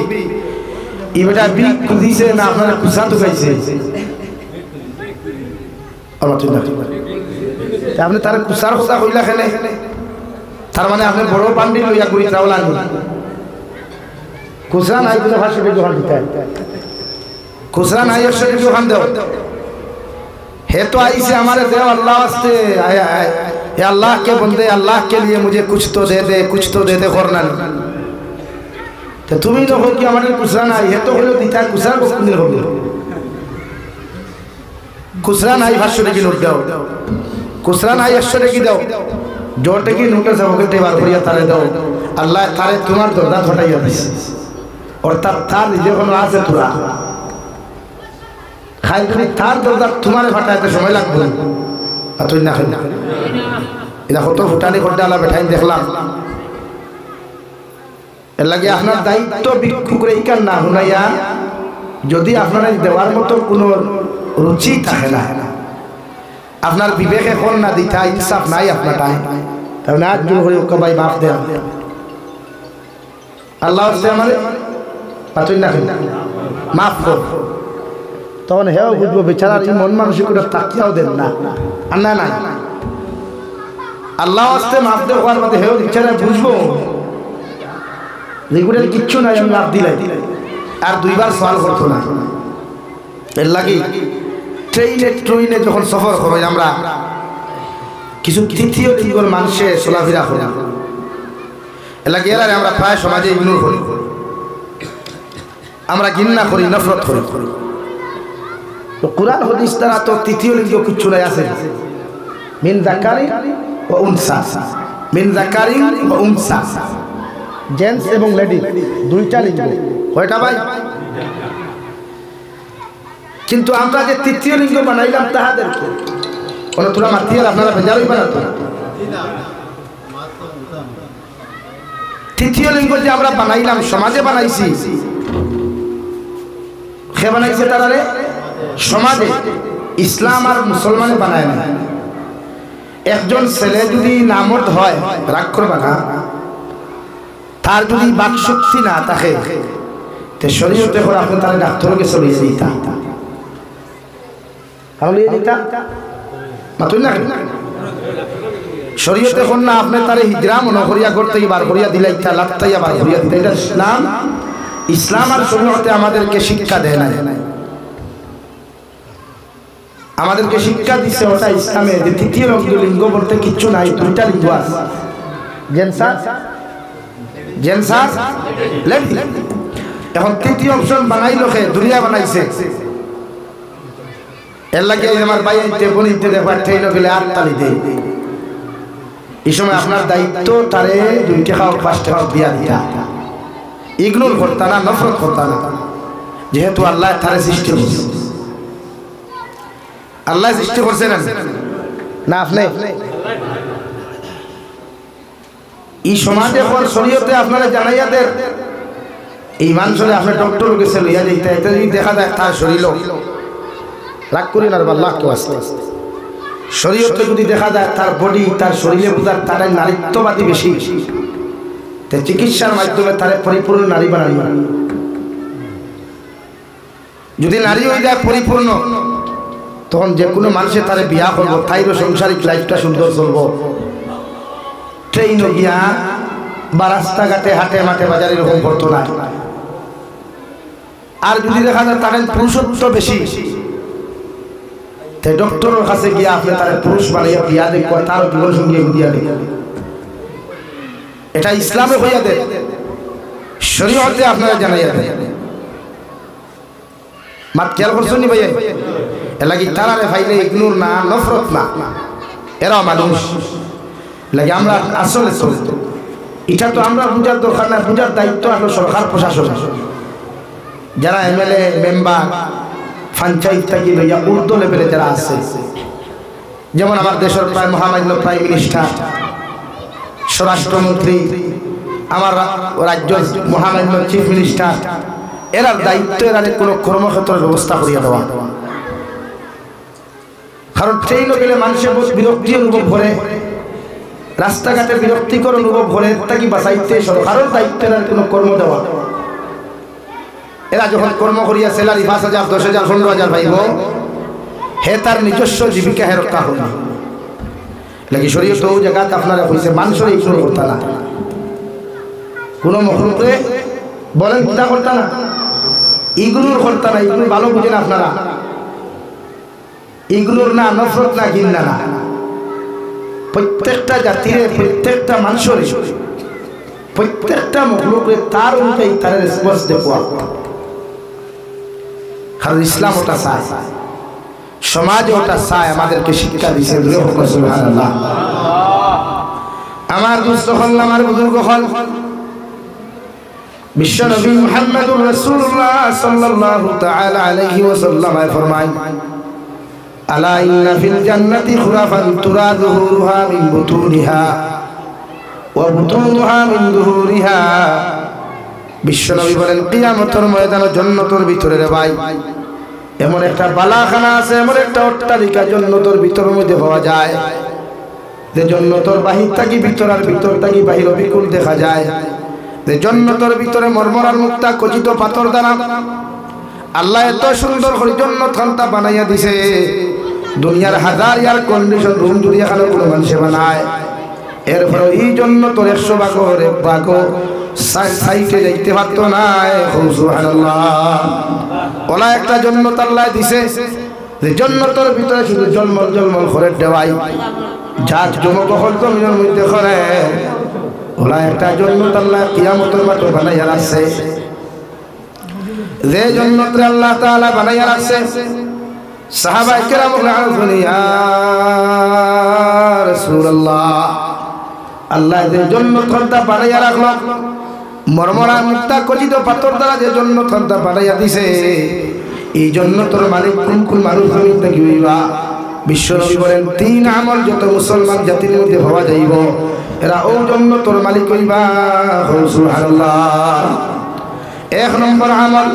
A: ই বেটা বি খুঁজিছে না আপনারা খুচরা তো খাইছে আমার ঠিক না আপনি তার খুচরার কথা কইলা খেলে তার মানে আপনি বড় পান্ডি লইয়া করি চাওলা নি খুচরা নাই তো 500 টাকা দোকান দিতে খুচরা নাই 100 টাকা দোকান দাও है तो आई से हमारे देव अल्लाह वास्ते आया है ये अल्लाह के बंदे अल्लाह के लिए मुझे कुछ तो दे दे करना तो तुम ही तो हो कि हमारे कुसरा ना ये तो बोलो दिखा कुसरा को कुछ नहीं होगा कुसरा ना ही 500 की नोट दो कुसरा ना ही 100 की दो जोटे की नोट से होकर तेवार बढ़िया तारे दो अल्लाह तारे तुम्हारे दर्द हटाइए और तब तार लीजिए कौन वहाँ से तुरा খাই যদি তার দরজা তোমার ফাটাইতে সময় লাগবে আর তুই না খাই এটা কত ফুটানি করতে আলা বেঠাই দেখলাম এর লাগে আপনার দায়িত্ব ভিক্ষু করে ইকান না হুনাইয়া যদি আপনারা দেওয়ার মতো কোনো রুচি থাকে না আপনার বিবেকে কোন না দিতা ইনসাফ নাই আপনার টাইম তাহলে আজ জোর করে ওকে ভাই মাফ দেন আল্লাহ আমাদের পাতুই না খাই মাফ কর তখন হেও বুঝবো বেচারার মন মানসিকতা তাকিয়াও দেন না আর না নাই আল্লাহ আস্তে মাফ দেওয়ার মধ্যে হেও বেচারা বুঝবো যেগুলোর কিচ্ছু নাই আমি মাফ দিলাই আর দুইবার সওয়াল করতো না এর লাগে ট্রেনে যখন সফর করি আমরা কিছু তৃতীয় লিঙ্গর মানুষের চলাফেরা করি এর লাগে এর আমরা প্রায় সমাজে ইগনোর করি আমরা ঘৃণা করি নফরত করি তো কুরআন হাদিস দ্বারা তো তৃতীয় লিঙ্গ কিছু নাই আছে মিন যাকারি ও উনসা মিন যাকারি ও উনসা জেন্টস এবং লেডি দুইটা লিঙ্গ কয়টা ভাই কিন্তু আমরা যে তৃতীয় লিঙ্গ বানাইলাম তাহাদেরকে কোন তোরা মাতিয়ার আপনারা বেজারই বানাতো তৃতীয় লিঙ্গ যে আমরা বানাইলাম সমাজে বানাইছি কে বানাইছে তারা রে সমাজে ইসলাম আর মুসলমানে বানায় না একজন ছেলে যদি নামর্দ হয় রাগ করবা না তার যদি বাক শক্তি না থাকে তে শরীয়তে করে আপনি তার ডাক্তারকে চলিয়ে দিতা তাহলে দিতা মাতুই না শরীয়তে কোন না আপনি তারে হিজরা মনে করিয়া করতে বার করিয়া দিলাইতা লাত্তাইয়া বার করিয়া দিতা এটা ইসলাম আর শরীয়তে আমাদেরকে শিক্ষা দেয় না আমাদেরকে শিক্ষা দিচ্ছে ওটা ইসলামে যে তৃতীয় লিঙ্গ বলতে কিচ্ছু নাই দুইটা লিঙ্গ আছে জেন্টস লেডি এখন তৃতীয় অপশন বানাইলো খে দুনিয়া বানাইছে এর লাগে আমার ভাই বলিতে দেখবার ঠেইল গেলে আর তালি দেয় এই সময় আপনার দায়িত্ব তারে 2 টাকা 5 টাকা দিয়া দিয়া ইগনোর করতা না নফরত করতা না যেহেতু আল্লাহ তারে সৃষ্টি করছে আল্লাহ সৃষ্টি করছে না আপনি এই সমাজে কোন শরীয়তে আপনারা জানাইয়া দেন এই মানুষের আপনি ডক্টর কাছে লইয়া যাইতে এটা যদি দেখা যায় তার শরীর রাগ করি না আল্লাহ কে আসতে শরীয়তে যদি দেখা যায় তার বডি তার শরীরে বুঝার তার নারীত্ববাদী বেশি তে চিকিৎসার মাধ্যমে তার পরিপূর্ণ নারী বানানো যদি নারী হয়ে যায় পরিপূর্ণ তখন যে কোনো মানুষের তারে বিয়া করবো তাইরও সাংসারিক লাইফটা সুন্দর চলবো ট্রেনে গিয়া বা রাস্তাঘাটে হাটে মাঠে বাজারে এরকম করতো না আর যদি দেখা যায় তার পুরুষত্ব বেশি তাই ডক্টরের কাছে গিয়া আপনি তার পুরুষ বানাইয়া বিয়া দেখো তার জীবন সঙ্গী দিয়া দেখ এটা ইসলামে হইয়া দেয় শরীয়তে আপনারা জানাইয়া দেয় মাত খেয়াল করছেন নি ভাইয়া এলাকি তারারে ফাইলে ইগনোর না নফরত না এরা মানুষ লাগে আমরা আসলে চলতো এটা তো আমরা বুঝার দরকার না বুঝার দায়িত্ব আসলে সরকার প্রশাসন যারা এমএলএ মেম্বার পঞ্চায়েত থেকে লইয়া উর্দু লেভেলে যারা আছে যেমন আমার দেশের প্রায় মহামান্য প্রাইম মিনিস্টার স্বরাষ্ট্রমন্ত্রী আমার রাজ্য মহামান্য চিফ মিনিস্টার এরার দায়িত্ব এরা কোনো কর্মক্ষেত্রের ব্যবস্থা করিয়া দেওয়া কারণ ট্রেনে গেলে মানুষের বিরক্তি অনুভব করে রাস্তাঘাটে বিরক্তিকর অনুভব করে তাকে বাঁচাইতে সরকারের দায়িত্ব এর কোনো কর্ম দেওয়া এরা যখন কর্ম করিয়া স্যালারি 5,000 10,000 15,000 পাইব হে তার নিজস্ব জীবিকা হে রক্ষা হল লাগি শরীয়ত ও জায়গাতে আপনারা কইছে মানুষের ইগনোর করতে না কোনো মখলুকে বলেন কিনা করতে না ইগনোর করতে না ইগনোর ভালো বুঝেন আপনারা ইগনোর না নফরত না ঘৃণা না প্রত্যেকটা জাতির প্রত্যেকটা মানুষের প্রত্যেকটা মখলুকে তার অনুযায়ী তার রেসপন্স দেওয়া কারণ ইসলাম ওটা চায় সমাজ ওটা চায় আমাদেরকে শিক্ষা দিয়েছে সুবহানাল্লাহ আমার দুস্থ হল আমার বুজুর্গ হল বিশ্ব নবী মুহাম্মদুর রাসূলুল্লাহ সাল্লাল্লাহু তাআলা আলাইহি ওয়াসাল্লাম ফরমায় আলা ইন্না ফিল জান্নাতি খুরাফান তুরা যুহুরুহা মিন বুতুনিহা ওয়া বুতুনুহা মিন যুহুরিহা বিশ্বনবী বলেন কিয়ামতের ময়দানে জান্নাতের ভিতরে রে ভাই এমন একটা বালাখানা আছে এমন একটা অট্টালিকা জান্নাতের ভিতরের মধ্যে পাওয়া যায় যে জান্নাতের বাহির থেকে ভিতর আর ভিতর থেকে বাহির বিকুল দেখা যায় যে জান্নাতের ভিতরে মরমরার মুক্তা খচিত পাথর দ্বারা আল্লাহ এত সুন্দর করে জান্নাত খানটা বানাইয়া দিয়েছে দুনিয়ার হাজার ইয়ার কন্ডিশন রুম যদি এখানে কোনো মানুষে বানায় এরপরে এই জান্নাতের 100 ভাগের 1 ভাগ সাইটে যাইতে পারতো না সুবহানাল্লাহ ওলা একটা জান্নাত আল্লাহ দিছে যে জান্নাতের ভিতরে শুধু জলমল জলমল করে দেওয়াই যার জমকহল জমিনের মধ্যে করে ওলা একটা জান্নাত আল্লাহ কিয়ামতের মাঠে বানাইয়া রাখছে যে জান্নাতে আল্লাহ তাআলা বানাইয়া রাখছে সাহাবায়ে কেরাম বলেন ইয়া রাসূলুল্লাহ আল্লাহ যে জান্নাতটা বানাইয়া রাখলো মরমরা মুক্তা খচিত পাথর দ্বারা যে জান্নাতটা বানাইয়া দিছে এই জান্নাতের মালিক কোন কোন মানুষ জমিন থেকে হইবা বিশ্বনবী বলেন 3 আমল যত মুসলমান জাতির মধ্যে হওয়া যাইব এরা ও জান্নাতের মালিক হইবা সুবহানাল্লাহ 1 নম্বর আমল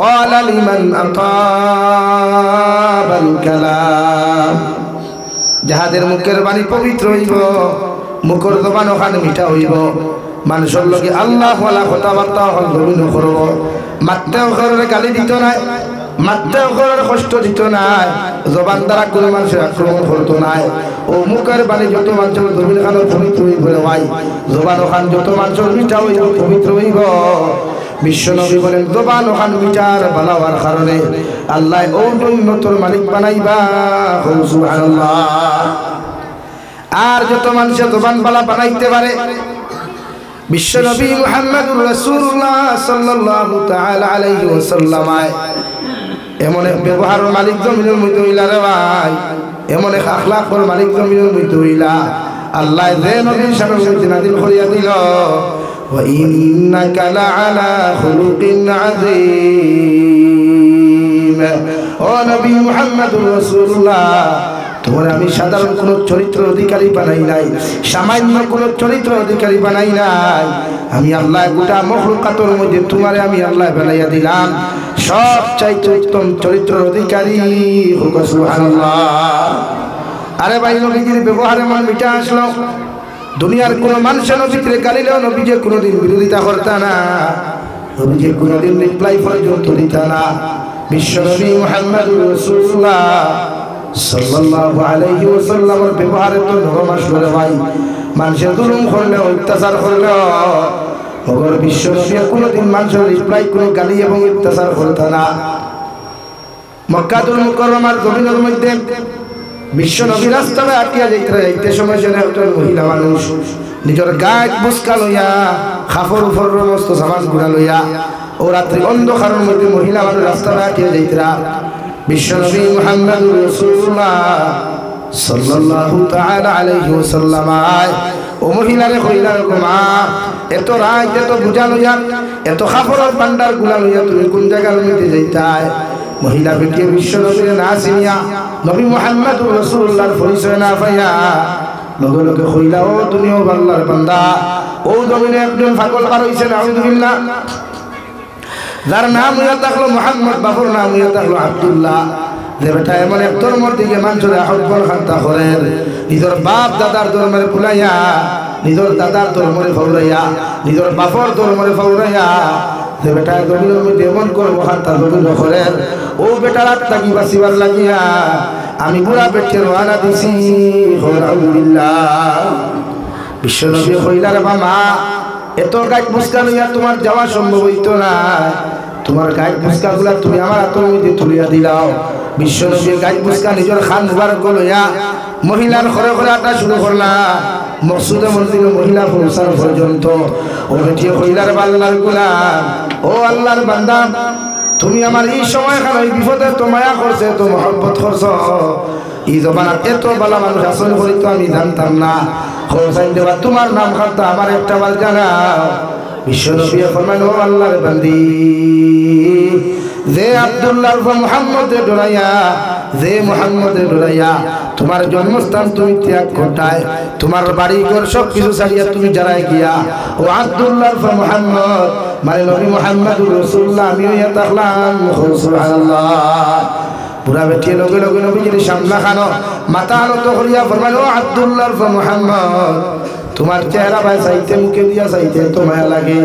A: قال لمن أطاب الكلام যাহাদের মুখের বাণী পবিত্র হইব মুখের জবান ওখানে মিঠা হইব মানুষের লগে আল্লাহ ওয়ালা কথাবার্তা হল গবিন করব মাত্তেও ঘরের গালি দিত নাই মাত্তেও ঘরের কষ্ট দিত নাই জবান দ্বারা কোনো মানুষের আক্রমণ করতো নাই ও মুখের বাণী যত মানুষের জমিন খানো পবিত্র হইব ভাই জবান ওখান যত মানুষের মিঠা হইব পবিত্র হইব বিশ্বনবী বলেন জবান ওখান মিটার বালাওয়ার কারণে আল্লাহ ও জান্নাতের মালিক বানাইবা সুবহানাল্লাহ। আর যত মানুষের জবান বালা বানাইতে পারে বিশ্বনবী মুহাম্মদুর রাসূলুল্লাহ সাল্লাল্লাহু তাআলা আলাইহি ওয়াসাল্লাম এমন এক ব্যবহারের মালিক জমিনের মধ্যে হইলা রে ভাই, এমন এক আখলাকের মালিক জমিনের মধ্যে হইলা আল্লাহ যে নবীর সামনে মধ্যে নাযিল করিয়া দিল ওয়া ইন্নাকা লাআলা খুলুকিন আযীম। ও নবী মুহাম্মদুর রাসূলুল্লাহ, তোমার আমি সাধারণ কোন চরিত্র অধিকারী বানাই নাই, সামান্য কোন চরিত্র অধিকারী বানাই নাই। আমি আল্লাহ গোটা মখলুকাতের মধ্যে তোমারে আমি আল্লাহ বানাইয়া দিলাম সব চাইতে উত্তম চরিত্রের অধিকারী। সুবহানাল্লাহ। আরে ভাই, নবীজির ব্যবহারে মন মিটা আসলো। দুনিয়ার কোন মানুষের নবীকে গালিলেও নবীজি কোনোদিন বিরোধিতা করত না, নবীজি কোনোদিন রিপ্লাই পর্যন্ত দিত না। বিশ্বনবী মুহাম্মদুর রাসূলুল্লাহ সাল্লাল্লাহু আলাইহি ওয়াসাল্লামের ব্যবহারে তো নরম আসলো রে ভাই। মানুষের জুলুম করলে, অত্যাচার করলে ওগর বিশ্বনবী কোনোদিন মানুষের রিপ্লাই কোনো গালি এবং অত্যাচার করত না। মক্কাতুল মুকাররমার জমিনের মধ্যে বিশ্বনবী রাস্তায় আটিয়া যাইতে সময় যেন একজন মহিলা মানুষ নিজের গায়ে বুসকা লইয়া খাফর উপর মস্ত সামান গুড়া লইয়া ও রাত্রি অন্ধকারের মধ্যে মহিলা মানুষ রাস্তায় আটিয়া যাইতরা। বিশ্বনবী মুহাম্মদুর রাসূলুল্লাহ সাল্লাল্লাহু তাআলা আলাইহি ওয়াসাল্লাম ও মহিলারে কইলা, মা এত রাত এত বুঝা লইয়া এত খাফরের পান্ডার গুলা লইয়া তুমি কোন জায়গার মধ্যে যাইতাই? মহিলা বেটি বিশ্বনবীর না চিনিয়া নবী মুহাম্মদুর রাসূলুল্লাহর পরিচয় না পাইয়া লগে লগে কইলা, ও তুমিও আল্লাহর বান্দা। ও জমিনে একজন পাগল পার হইছে, নাউযুবিল্লাহ, যার নাম হইয়া থাকলো মুহাম্মদ, বাবুর নাম হইয়া থাকলো আব্দুল্লাহ। যে বেটা এমন এক ধর্মের দিকে মানুষের আহ্বান খান্তা করেন, নিজের বাপ দাদার ধর্মের ভুলাইয়া, নিজের দাদার ধর্মের ফাউরাইয়া, নিজের বাপর ধর্মের ফাউরাইয়া যে বেটা জমিনের মধ্যে এমন করবো খান্তা জমিন করেন, ও বেটার আত্মাকি বাঁচিবার লাগিয়া আমি বুড়া বেটে রওনা দিছি। আলহামদুলিল্লাহ। বিশ্বনবী কইলার মা, এত গাছ মুস্কা লইয়া তোমার যাওয়া সম্ভব হইতো না, তোমার গাছ মুস্কা গুলা তুমি আমার হাতের মধ্যে তুলিয়া দিলাও। বিশ্বনবী গাছ মুস্কা নিজের খান মুবারক লইয়া মহিলার ঘরে ঘরে আটা শুরু করলা। মকসুদে মন্দিরে মহিলা পৌঁছানো পর্যন্ত ও বেটিয়ে কইলার আল্লাহর গোলাম, ও আল্লাহর বান্দা, তুমি আমার এই সময় খান ওই বিপদে তো মায়া করছে, তো মহব্বত করছো। এই জমানাত এত বালা মানুষ আসল করি তো আমি জানতাম না। হোসাইন দেবা তোমার নাম খাতা আমার একটা বার জানাও। বিশ্বনবী ফরমান, ও আল্লাহর বান্দি, যে আব্দুল্লাহ মুহাম্মদে ডরাইয়া, যে মুহাম্মদে ডরাইয়া তোমার জন্মস্থান তুমি ত্যাগ করতায়, তোমার বাড়ি ঘর সব কিছু ছাড়িয়া তুমি যারাই গিয়া ও আব্দুল্লাহ মুহাম্মদ মানে নবী মুহাম্মদুর রাসূলুল্লাহ আমি হইয়া থাকলাম। সুবহানাল্লাহ। পুরা বেটি লগে লগে নবীজির সামনা খানো মাথা আনত করিয়া ফরমান, ও আব্দুল্লাহ মুহাম্মদ, তোমার চেহারা ভাই চাইতে মুখে দিয়া চাইতে তো মায়া লাগে।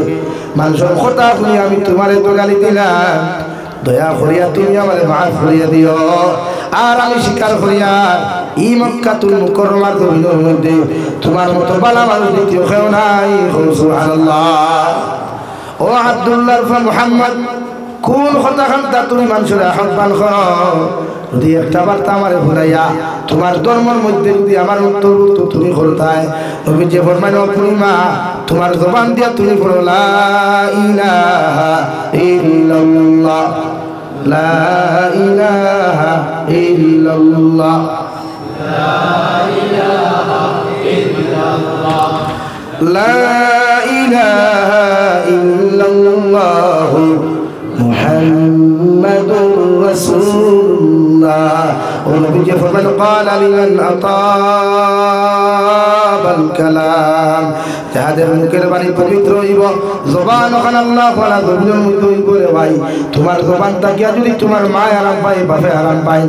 A: মানুষের কথা শুনি আমি তোমারে তো গালি দিলাম, দয়া করিয়া তুমি আমারে মাফ করিয়া দিও। আর আমি স্বীকার করিয়া এই মক্কাতুল মুকাররমার জমিনের মধ্যে তোমার মতো বালা মানুষ দ্বিতীয় কেউ নাই। সুবহানাল্লাহ। ও আব্দুল্লাহ মুহাম্মদ, কোন কথা খান্তা তুমি মানুষের আহ্বান করো? যদি একটা বার্তা আমারে ভুলাইয়া তোমার ধর্মের মধ্যে যদি আমার অন্তর্ভুক্ত তুমি করতায়, তুমি যে ফরমাইন পূর্ণিমা তোমার জবান দিয়া তুমি বলো লা ইলাহা ইল্লাল্লাহ, লা ইলাহা ইল্লাল্লাহ, লা ইলাহা ইল্লাল্লাহ, লা ইলাহা ইল্লাল্লাহ মুহাম্মাদুর রাসূলুল্লাহ। ও নবী যে ফরমান, ক্বালা লিমান আতাবাল কালাম, যাদের মুখের বাণী পবিত্র হইব, জবান ওখানে আল্লাহ ওয়ালা জমিনের মধ্যে হইব রে ভাই। তোমার জবান থাকিয়া যদি তোমার মায় আরাম পাই, বাপে আরাম পাই,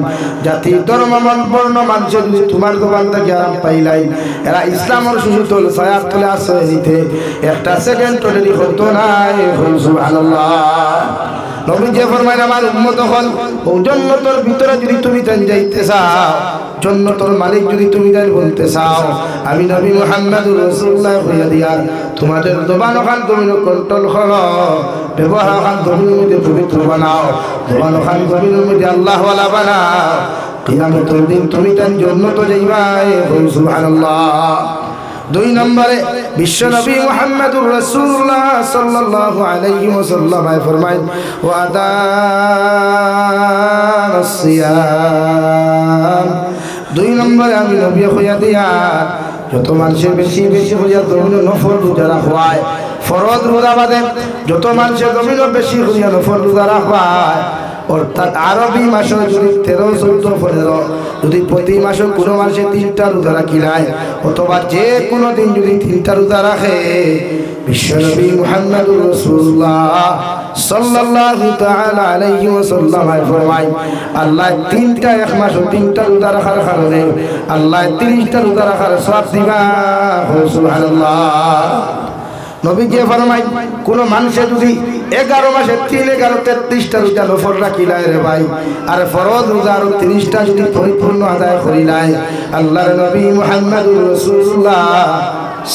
A: জাতি ধর্ম বর্ণ মানুষ যদি তোমার জবান থাকিয়া আরাম পাইলাই, এরা ইসলামের সুসুতল ছায়ার তলে আশ্রয় নিতে একটা সেকেন্ড তৈরি হতো নাই। সুবহানাল্লাহ। নবী যে ফরমায় আমার উম্মত হল, ও জান্নাতের ভিতরে যদি তুমি যাইতে চাও, জান্নাতের মালিক যদি তুমি বলতে চাও, আমি নবী মুহাম্মদুর রাসূলুল্লাহ হইয়া দিয়া তোমাদের জবান ওখান তুমি কন্ট্রোল করো, ব্যবহার ওখান জমিনের মধ্যে পবিত্র বানাও, জবান ওখান জমিনের মধ্যে আল্লাহ ওয়ালা বানাও। কিয়ামতের দিন তুমি তার জান্নাতে যাইবা। সুবহানাল্লাহ। দুই নম্বরে বিশ্বনবী মুহাম্মদুর রাসূলুল্লাহ সাল্লাল্লাহু আলাইহি ওয়াসাল্লাম ফরমায় ওয়া আদানাস সিয়াম। দুই নম্বরে আমি নবী হইয়া দিয়া যত মানুষের বেশি বেশি হইয়া জমিন নফল রোজা রাখবায়, ফরজ রোজা বাদে যত মানুষের জমিন বেশি হইয়া নফল রোজা রাখবায়, অর্থাৎ আরবি মাসে যদি 13, 14, 15 যদি প্রতি মাসে কোনো মাসে 3টা রোজা রাখিলায়, অথবা যে কোনো দিন যদি 3টা রোজা রাখে, বিশ্বনবী মুহাম্মদুর রাসূলুল্লাহ সাল্লাল্লাহু তাআলা আলাইহি ওয়াসাল্লাম ফরমায় আল্লাহ 3টা এক মাস 3টা রোজা রাখার কারণে আল্লাহ 30টা রোজা রাখার সওয়াব দিবা। সুবহানাল্লাহ। নবীজি ফরমায় কোন মানুষে যদি 11 মাসে 3, 11, 33টা রোজা নফল রাখিলায় রে ভাই, আর ফরজ রোজা আরো 30টা যদি পরিপূর্ণ আদায় করিলায়, আল্লাহর নবী মুহাম্মদুর রাসূলুল্লাহ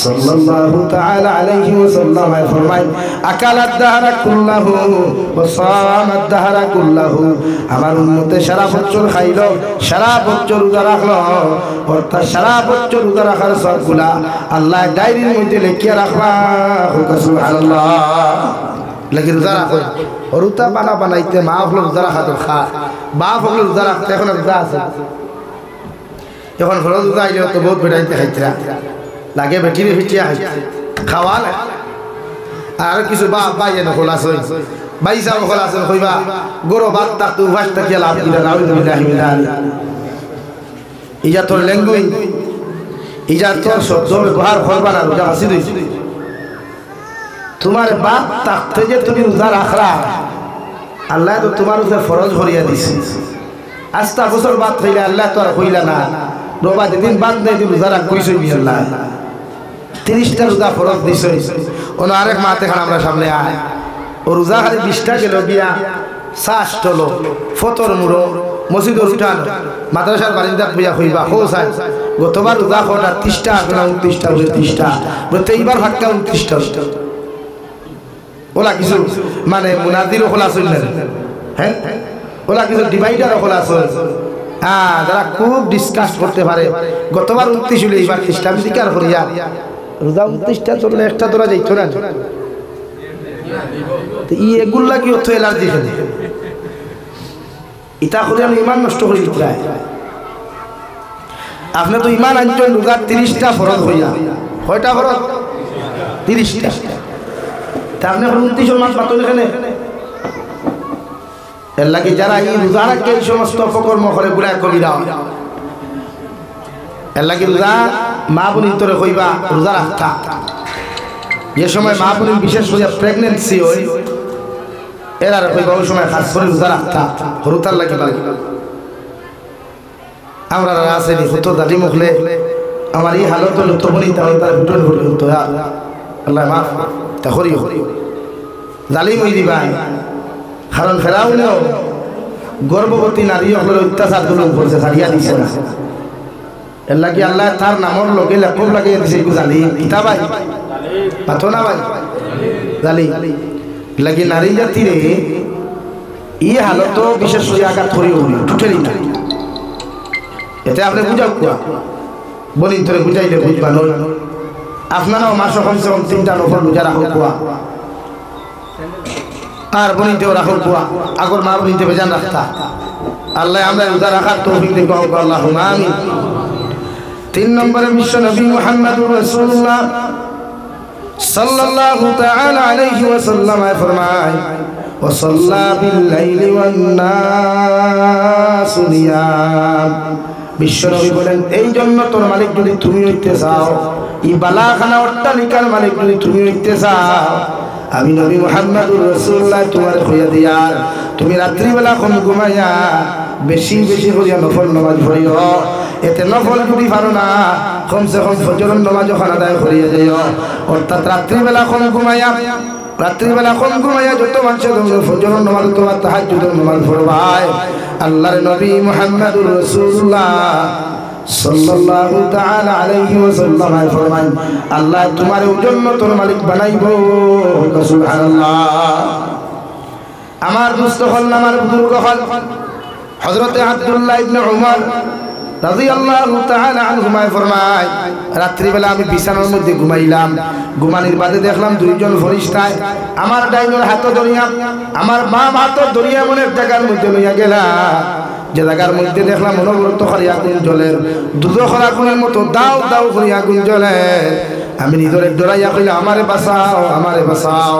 A: সাল্লাল্লাহু তাআলা আলাইহি ওয়াসাল্লাম ফরমায় আকালাদ দাহরা কুল্লাহু ওয়া সামাদ দাহরা কুল্লাহু, আমার উম্মতে সারা বছর খাইলো, সারা বছর রোজা রাখলো, অর্থাৎ সারা বছর রোজা রাখার সবগুলা আল্লাহ ডায়েরির মধ্যে লিখিয়ে রাখবা। সুবহানাল্লাহ। লাগি রোজা রাখো, রুতা বানাইতে মা হলো রোজা রাখা তো খা, বাপ হলো রোজা রাখতে, এখন রোজা আছে, এখন ফরজ রোজা আইলে তো বহুত বেটাইতে খাইতরা লাগে, বেটিরে ফিটিয়া খাওয়া না। আর কিছু বাপ বাইয়ে নকল আছে, বাইসা নকল আছে, কইবা গরো বাত তাক তু ভাস তাকিয়া লাভ দিলা নাউযুবিল্লাহি মিন যালিক। ইজা তোর ল্যাঙ্গুই, ইজা তোর শব্দ ব্যবহার করবা না, রোজা হাসি দিই। তোমার বাপ তাকতে যে তুমি রোজা রাখলা, আল্লাহ তো তোমার উপরে ফরজ করিয়া দিছে। আস্তা বছর বাদ হইলে আল্লাহ তো আর কইলা না রোবা যেদিন বাদ দেয় তুমি রোজা রাখ, কইছই মি আল্লাহ 30টা রোজা ফরজ দিছই। অন্য আরেক মাতে খান আমরা সামনে আয়, ও রোজা খালি 20টা গেল গিয়া শ্বাস টলো ফতর মুড়ো মসজিদর উঠানো মাদ্রাসার বারিন্দা বুঝা হইবা হো সাই গতবার রোজা খোটা 30টা 29টা 30টা বলতে এইবার ফাঁকা 29টা ওলা কিছু মানে মুনাদিরও খোলা চল না, হ্যাঁ ওলা কিছু ডিভাইডারও খোলা চল। হ্যাঁ, যারা খুব ডিসকাস করতে পারে, গতবার 29 হলে এইবার ইসলাম স্বীকার করিয়া রোজা 29টা চললে একটা ধরা যাইতো না। এগুলা কি অর্থ এলার্জি খেলে ইটা করে আমি ইমান নষ্ট করি প্রায়। আপনি তো ইমান আনছেন রোজার 30টা ফরজ হইয়া, কয়টা ফরজ? 30টা। তা আপনি 29 মাস পাতল এখানে এর লাগে যারা এই রোজা রাখে এই সমস্ত অপকর্ম করে গুড়া কবি দাও। এর লাগে রোজা মা বোন তোরে কইবা রোজা রাখতা, যে সময় মা বোন বিশেষ করে প্রেগনেন্সি হয় এরা কইবা ওই সময় খাস করে রোজা রাখতা, হরুতার লাগে পারে। আমরা আসেনি হতো দাদি মুখলে আমার এই হালত হলো তো বলি তাহলে তার ভিতরে ভরে হতো আল্লাহ মাফ তা করি জালিম হয়ে দিবা। কারণ ফেরাউনেও গর্ভবতী নারী হলে অত্যাচার দুলন করছে, ছাড়িয়া দিছে না। এর লাগে আল্লাহ তার নামর লগে লেখক লাগিয়ে দিছে জালিম। কিতা ভাই পাথো না ভাই জালিম লাগে নারী জাতিরে ই হালত বিশেষ করে আঘাত করি টুটেলি না। এতে আপনি বুঝাও কুয়া বলি ধরে বুঝাইলে বুঝবা নয়। আপনারাও মাসে কমসে কম 3টা নফল রোজা রাখো কুয়া, আর বনিতেও রাখো কুয়া, আগর মা বনিতে বেজান রাখতা। আল্লাহ আমরা রোজা রাখার তৌফিক দিন কও আল্লাহুম্মা আমিন। 3 নম্বরে বিশ্ব নবী মুহাম্মদুর রাসূলুল্লাহ সাল্লাল্লাহু তাআলা আলাইহি ওয়াসাল্লাম ফরমায় ওয়া সাল্লা বিল লাইলি ওয়ান নাসু নিয়াম। বিশ্বনবী বলেন এই জন্য তোর মালিক যদি তুমি হইতে চাও, এই বালাখানা অট্টালিকার মালিক যদি তুমি হইতে চাও, আমি নবী মুহাম্মদুর রাসূলুল্লাহ তোমার কইয়া দিয়ার তুমি রাত্রিবেলা কম ঘুমাইয়া বেশি বেশি করিয়া নফল নামাজ পড়িও। এতে নফল যদি পারো না কমসে কম ফজরের নামাজ ওখানে আদায় করিয়া যাইও। অর্থাৎ রাত্রিবেলা কম ঘুমাইয়া যত মানুষের ফজরের নামাজ অথবা তাহাজ্জুদের নামাজ পড়বায় আল্লাহর নবী মুহাম্মদুর রাসূলুল্লাহ সাল্লাল্লাহু তাআলা আলাইহি ওয়াসাল্লাম ফরমান আল্লাহ তোমার জন্য তোর মালিক বানাইবো। সুবহানাল্লাহ। আমার দোস্ত হল আমার বুজুর্গ হল হযরতে আব্দুল্লাহ ইবনে উমর রাদিয়াল্লাহু তাআলা আনহুমায় ফরমায় রাত্রিবেলা আমি বিছানার মধ্যে ঘুমাইলাম, ঘুমানির বাদে দেখলাম দুইজন ফেরেশতা আমার ডাইনের হাত ধরিয়া আমার বাম হাত ধরিয়া এমন এক জায়গার মধ্যে লইয়া গেলা, যে জায়গার মধ্যে দেখলাম অনবরত খালি আগুন জ্বলে, দুজখের আগুনের মতো দাও দাও করে আগুন জ্বলে। আমি নিজের ডরাইয়া কইলাম আমারে বাঁচাও, আমারে বাঁচাও।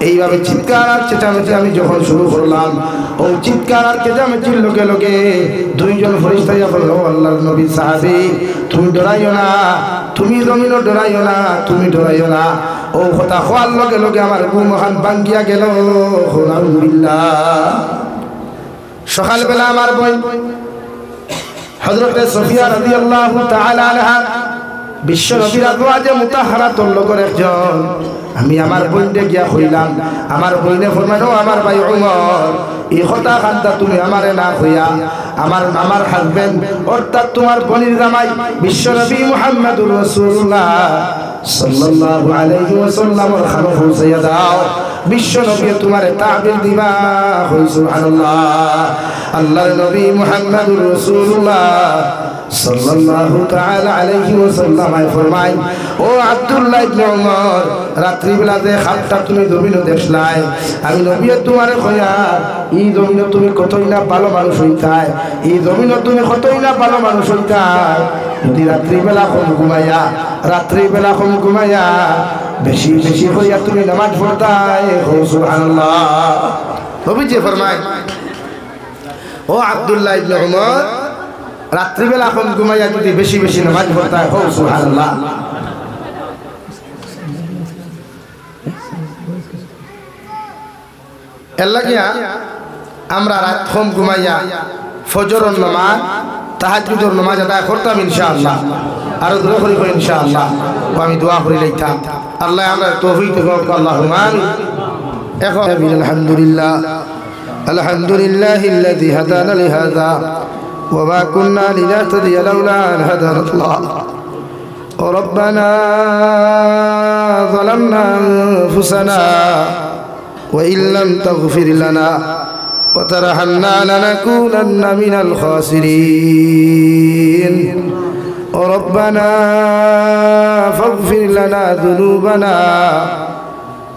A: এইভাবে চিৎকার আর চেঁচামেচি আমি যখন শুরু করলাম, ও চিৎকার আর চেঁচামেচির লোকে লোকে দুইজন ফেরেশতা বলল, আল্লাহর নবী সাহাবী তুমি ডরাইও না, তুমি জমিনও ডরাইও না, তুমি ডরাইও না। ও কথা হওয়ার লগে লগে আমার ঘুম খান ভাঙ্গিয়া গেল। আলহামদুলিল্লাহ। সকালবেলা আমার বোন হযরতে সফিয়া রাদিয়াল্লাহু তাআলা আনহা বিশ্ব নবীর আজওয়াজে মুতাহহারাতুল লোকের একজন, আমি আমার বোনকে গিয়া কইলাম, আমার বোনে ফরমাইল আমার ভাই ওমর এই কথা খান্তা তুমি আমারে না কইয়া আমার হাজবেন্ড অর্থাৎ তোমার বোনের জামাই বিশ্ব নবী মুহাম্মদুর রাসূলুল্লাহ সাল্লাল্লাহু আলাইহি ওয়াসাল্লামের খানো পৌঁছাইয়া দাও, বিশ্ব নবী তোমারে তাবির দিবা। সুবহানাল্লাহ। আল্লাহর নবী মুহাম্মদুর রাসূলুল্লাহ সাল্লাল্লাহু তাআলা আলাইহি ওয়াসাল্লাম ফরমায়, ও আব্দুল্লাহ ইবনে ওমর রাত্রিবেলা যে খাপটা তুমি জমিনে দেখলাই, আমি নবী তোমারে কইয়া এই জমিনে তুমি কতই না ভালো মানুষ হইতাই, এই জমিনে তুমি কতই না ভালো মানুষ হইতাই যদি রাত্রিবেলা কম ঘুমাইয়া বেশি বেশি হইয়া তুমি নামাজ পড়তাই। সুবহানাল্লাহ। নবীজি ফরমায়, ও আব্দুল্লাহ ইবনে ওমর রাত্রিবেলা কম ঘুমাইয়া যদি বেশি বেশি নামাজ পড়তাই। সুবহানাল্লাহ। এর লাগিয়া আমরা রাত কম ঘুমাইয়া ফজরের নামাজ তাহাজ্জুদের নামাজ আদায় করতাম ইনশাআল্লাহ, আরো দোয়া করি ইনশাআল্লাহ। আমি দোয়া করি লইতাম আল্লাহ আমরা তৌফিক দেন। আল্লাহুম্মা আমিন। এখন আলহামদুলিল্লাহ আলহামদুলিল্লাহিল্লাযী হাদানা লিহাযা ওয়া মা কুন্না লিনাহতাদিয়া লাউলা আন হাদানা আল্লাহ। ربنا ظلمنا أنفسنا وإن لم تغفر لنا وترحمنا لنكونن من الخاسرين. ربنا فاغفر لنا ذنوبنا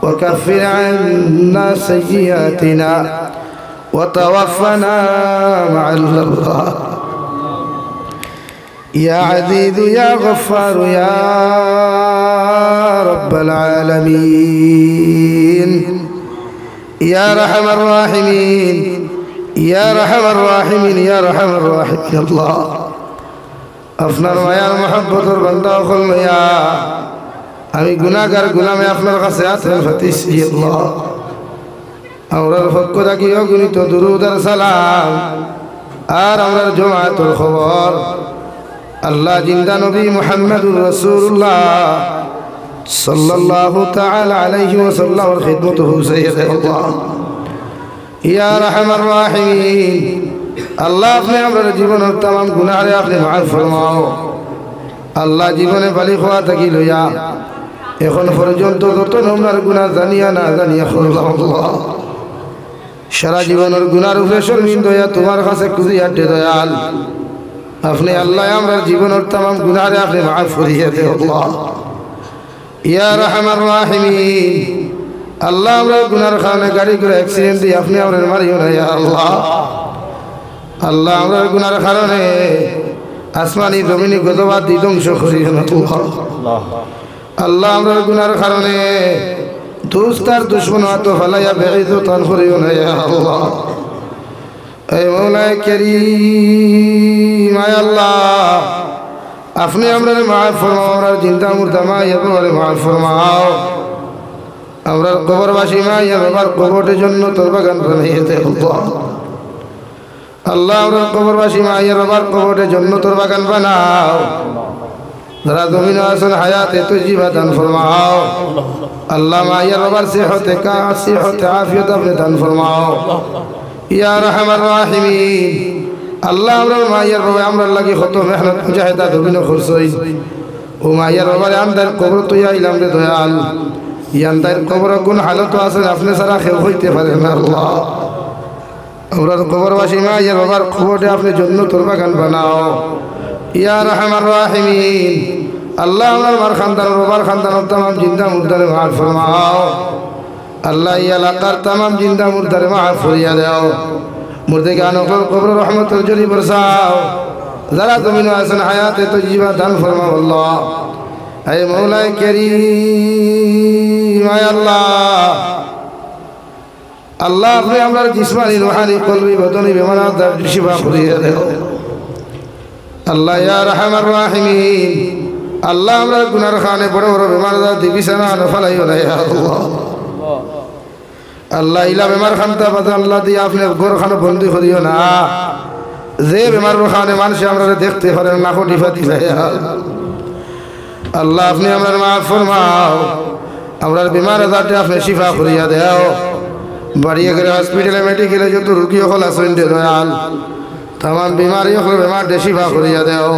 A: وكفر عنا سيئاتنا وتوفنا مع الأبرار. يا عزيز يا غفار يا رب العالمين يا رحم الراحمين يا رحم الراحمين يا رحم الراحمين الله আপনার মায়ার মহব্বতের বান্দা হল ইয়া আমি গুনাহগার গোলামে আপনার কাছে আছেন ফাতিসি আল্লাহ আমরার পক্ষ থেকে অগণিত দুরূদ আর সালাম আর আমরার জামাতের খবর আল্লাহ জিন্দা নবী মুহাম্মদুর রাসূলুল্লাহ সাল্লাল্লাহু তাআলা আলাইহি ওয়াসাল্লামের খিদমত হুসাইয়া দে আল্লাহ ইয়া রাহমার রাহিমিন। আল্লাহ আপনি আমার জীবনের तमाम গুনাহরে আপনি মাফ ফরমাও আল্লাহ। জীবনে বালি খোয়া থাকি লইয়া এখন পর্যন্ত যত নম্বর গুনাহ জানিয়া না জানিয়া করলাম আল্লাহ, সারা জীবনের গুনার উপরে শর্মিন্দা হইয়া তোমার কাছে কুজিয়া দয়াল আপনি আল্লাহ আমরা জীবনের तमाम গুনাহরে আপনি মাফ করিয়া দে আল্লাহ ইয়া রাহমার রাহিমিন। আল্লাহ আমরা গুনার কারণে গাড়ি করে অ্যাক্সিডেন্ট দিয়ে আপনি আমরা মারিও না ইয়া আল্লাহ। আল্লাহ আমরা গুনার কারণে আসমানি জমিনি গজবাদ ধ্বংস করিও না আল্লাহ। আমরা গুনার কারণে দুস্তার দুশ্মন হাত ফালাইয়া বেইজ্জতান করিও না ইয়া আল্লাহ। এই মওলায়ে কারীম আয় আল্লাহ আপনি আমরা মাফ ফরমাও, আমরা জিন্দা মুর্দা মা ইয়ারে মাফ ফরমাও। আমরা কবরবাসী মা ইয়া বাবার কবরের জন্য তোর বাগান বানাইয়ে দে আল্লাহ। আল্লাহ আমরা কবরবাসী মা ইয়া বাবার কবরের জন্য তোর বাগান বানাও। যারা জমিন আসল হায়াতে তজিবা দান ফরমাও আল্লাহ। মা ইয়া বাবার সেহতে সিহতে আফিয়ত আপনি দান ফরমাও ইয়া রাহমার রাহিমিন। আল্লাহ আমরা মায়ের বাবা আমরা লাগি কত মেহনত মুজাহিদা জমিন খরচই ও মায়ের বাবার আমদার কবর তুই আইলাম রে দয়াল। ইয়ান্দার কবর কোন হালত আছে আপনি সারা কেউ হইতে পারে না আল্লাহ। আমরা কবরবাসী মায়ের বাবার কবরে আপনি জান্নাতুল বাগান বানাও ইয়া আরহামার রাহিমিন। আল্লাহ আমার মার খানদান রবার খানদান तमाम জিন্দা মুর্দারে মাফ ফরমাও। আল্লাহ এই এলাকার तमाम জিন্দা মুর্দারে মাফ ফরিয়া দাও। মুর্দে গানো কবর রহমতের জলি বরসাও। যারা জমিনে আছেন হায়াতে তজ্জিবা দান ফরমাও আল্লাহ। হে মৌলাই কারীম, হে আল্লাহ, আল্লাহ আপনি আমার জিসমানি রুহানি কলবি বদনি বেমানাত দর্দ শিফা করিয়ে দাও আল্লাহ ইয়া আরহামার রাহিমিন। আল্লাহ আমরা গুনার খানে বড় বড় বেমার দাদি বিছানা নফলাইও না ইয়া আল্লাহ। আল্লাহ ইলা বেমার খানতা বাদ আল্লাহ দি আপনি গোর খানে বন্দি করিও না। যে বেমার খানে মানুষ আমরা দেখতে পারেন না কোটি ফাতি আল্লাহ আপনি আমার মাফ ফরমাও। আমরা বেমার আজাদে আপনি শিফা করিয়া দাও। বাড়িয়ে গেলে হসপিটালে মেডিকেলে যত রুগী হল আসেন দয়াল तमाम बीमारी হল বেমার শিফা করিয়া দাও।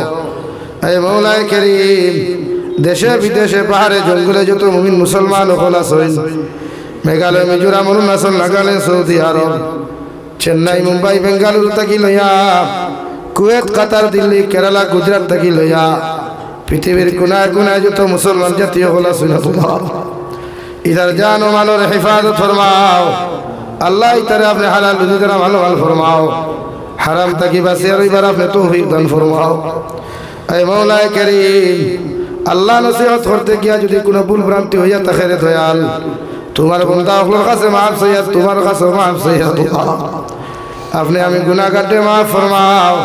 A: এই মৌলাই কারীম, দেশে বিদেশে পাহাড়ে জঙ্গলে যত মুমিন মুসলমান হল আসেন, মেঘালয় মিজোরাম অরুণাচল নাগাল্যান্ড সৌদি আরব চেন্নাই মুম্বাই বেঙ্গালুরু থাকি লইয়া কুয়েত কাতার দিল্লি কেরালা গুজরাট থাকি লইয়া পৃথিবীর কোনায় কোনায় যত মুসলমান জাতীয় হল আসেন ইধার জান ও মালের হেফাজত ফরমাও আল্লাহ। ইতারে আপনি হালাল রুজি ভালো ভালো ফরমাও। হারাম তাকি বাঁচিয়ে রইবার আপনি তৌফিক দান ফরমাও। এই মৌলাই কারীম, আল্লাহ নসিহত করতে গিয়া যদি কোনো ভুল ভ্রান্তি হইয়া থাকে রে দয়াল, তোমার বান্দা হলোর কাছে মাফ চাইয়া, তোমার কাছে মাফ চাইয়া আপনি আমি গুনাহগারকে মাফ ফরমাও।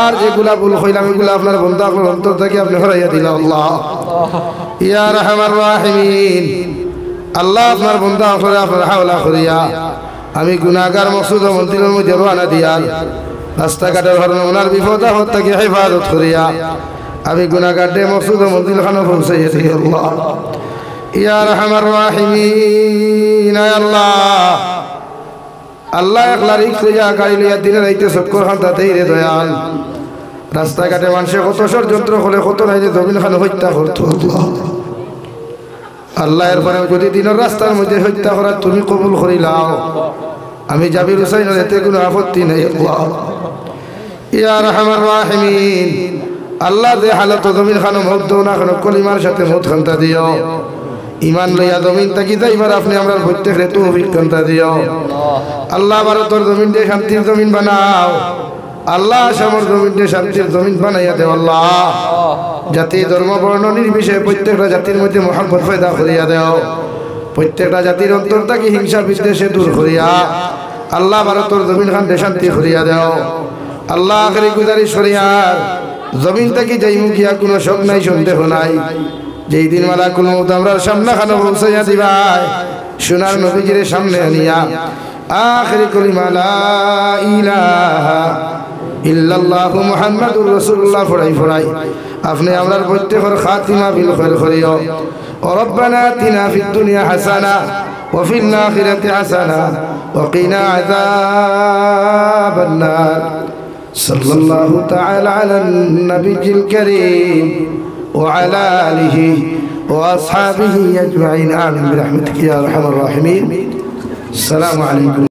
A: আর যেগুলা ভুল হইলাম এগুলা আপনার বান্দা হলোর অন্তর থেকে আপনি হরাইয়া দিলা আল্লাহ। ইয়া আরহামার রাহিমিন, আল্লাহ আপনার বান্দা হলোর আপনার হাওলা করিয়া আমি গুনাহগার মকসুদ মন্দিরের মধ্যে রওনা দিয়াল রাস্তাঘাটের হরণ ওনার বিপদ আপদ থেকে হেফাজত করিয়া আমি গুনাহগারকে মকসুদ মন্দির খানে পৌঁছাইয়া দিই আল্লাহ। ইয়া আরহামার রাহিমিন, আল্লাহ আল্লাহ একলা রিক্স লইয়া গাড়ি লইয়া দিনে রাইতে চক্কর খান্তাতেই রে দয়াল। রাস্তাঘাটে মানুষে কত ষড়যন্ত্র করে কত রাইতে জমিন খানে হত্যা করতো আল্লাহ। এরপরে যদি দিনের রাস্তার মধ্যে হত্যা করা তুমি কবুল করিলাও, আমি জাবির হুসাইনের এতে কোনো আপত্তি নেই আল্লাহ। ইয়া আরহামার রাহিমিন, আল্লাহ যে হালত জমিন খানো মত দো না খানো কলিমার সাথে মত খান্তা দিও। ইমান লইয়া জমিন তাকি যাইবার আপনি আমরা প্রত্যেকের তৌফিক খান্তা দিও আল্লাহ। ভারতের জমিন দিয়ে শান্তির জমিন বানাও আল্লাহ। আসামের জমিন দিয়ে শান্তির জমিন বানাইয়া দেও আল্লাহ। জাতি ধর্ম বর্ণ নির্বিশেষে প্রত্যেকটা জাতির মধ্যে মহব্বত পয়দা করিয়া দেও। প্রত্যেকটা জাতির অন্তর থেকে হিংসা বিদ্বেষে দূর করিয়া আল্লাহ ভারতের জমিন খান শান্তি করিয়া দেও আল্লাহ। আখেরি গুজারিশ করিয়ার জমিন থেকে যাই মুখিয়া কোনো শোক নাই সন্দেহ নাই। যেই দিন মালাকুল মউত আমরার সামনে খানো পৌঁছাইয়া দিবাই সোনার নবীজির সামনে আনিয়া আখেরি কলিমা লা ইলাহা ইল্লাল্লাহু মুহাম্মাদুর রাসূলুল্লাহ ফড়াই ফড়াই আপনি আমরার প্রত্যেকের খাতিমা বিল খায়র করিও। রব্বানা আতিনা ফিদ দুনিয়া হাসানা ওয়া ফিল আখিরাতি হাসানা ওয়া কিনা আযাবান নার। সাল্লাল্লাহু তাআলা আলান নবিয়্যিল কারীম ওয়া আলা আলিহি ওয়া আসহাবিহি আজমাইন। আমিন বিরহমাতিকা ইয়া আরহামার রাহিমিন। আসসালামু আলাইকুম।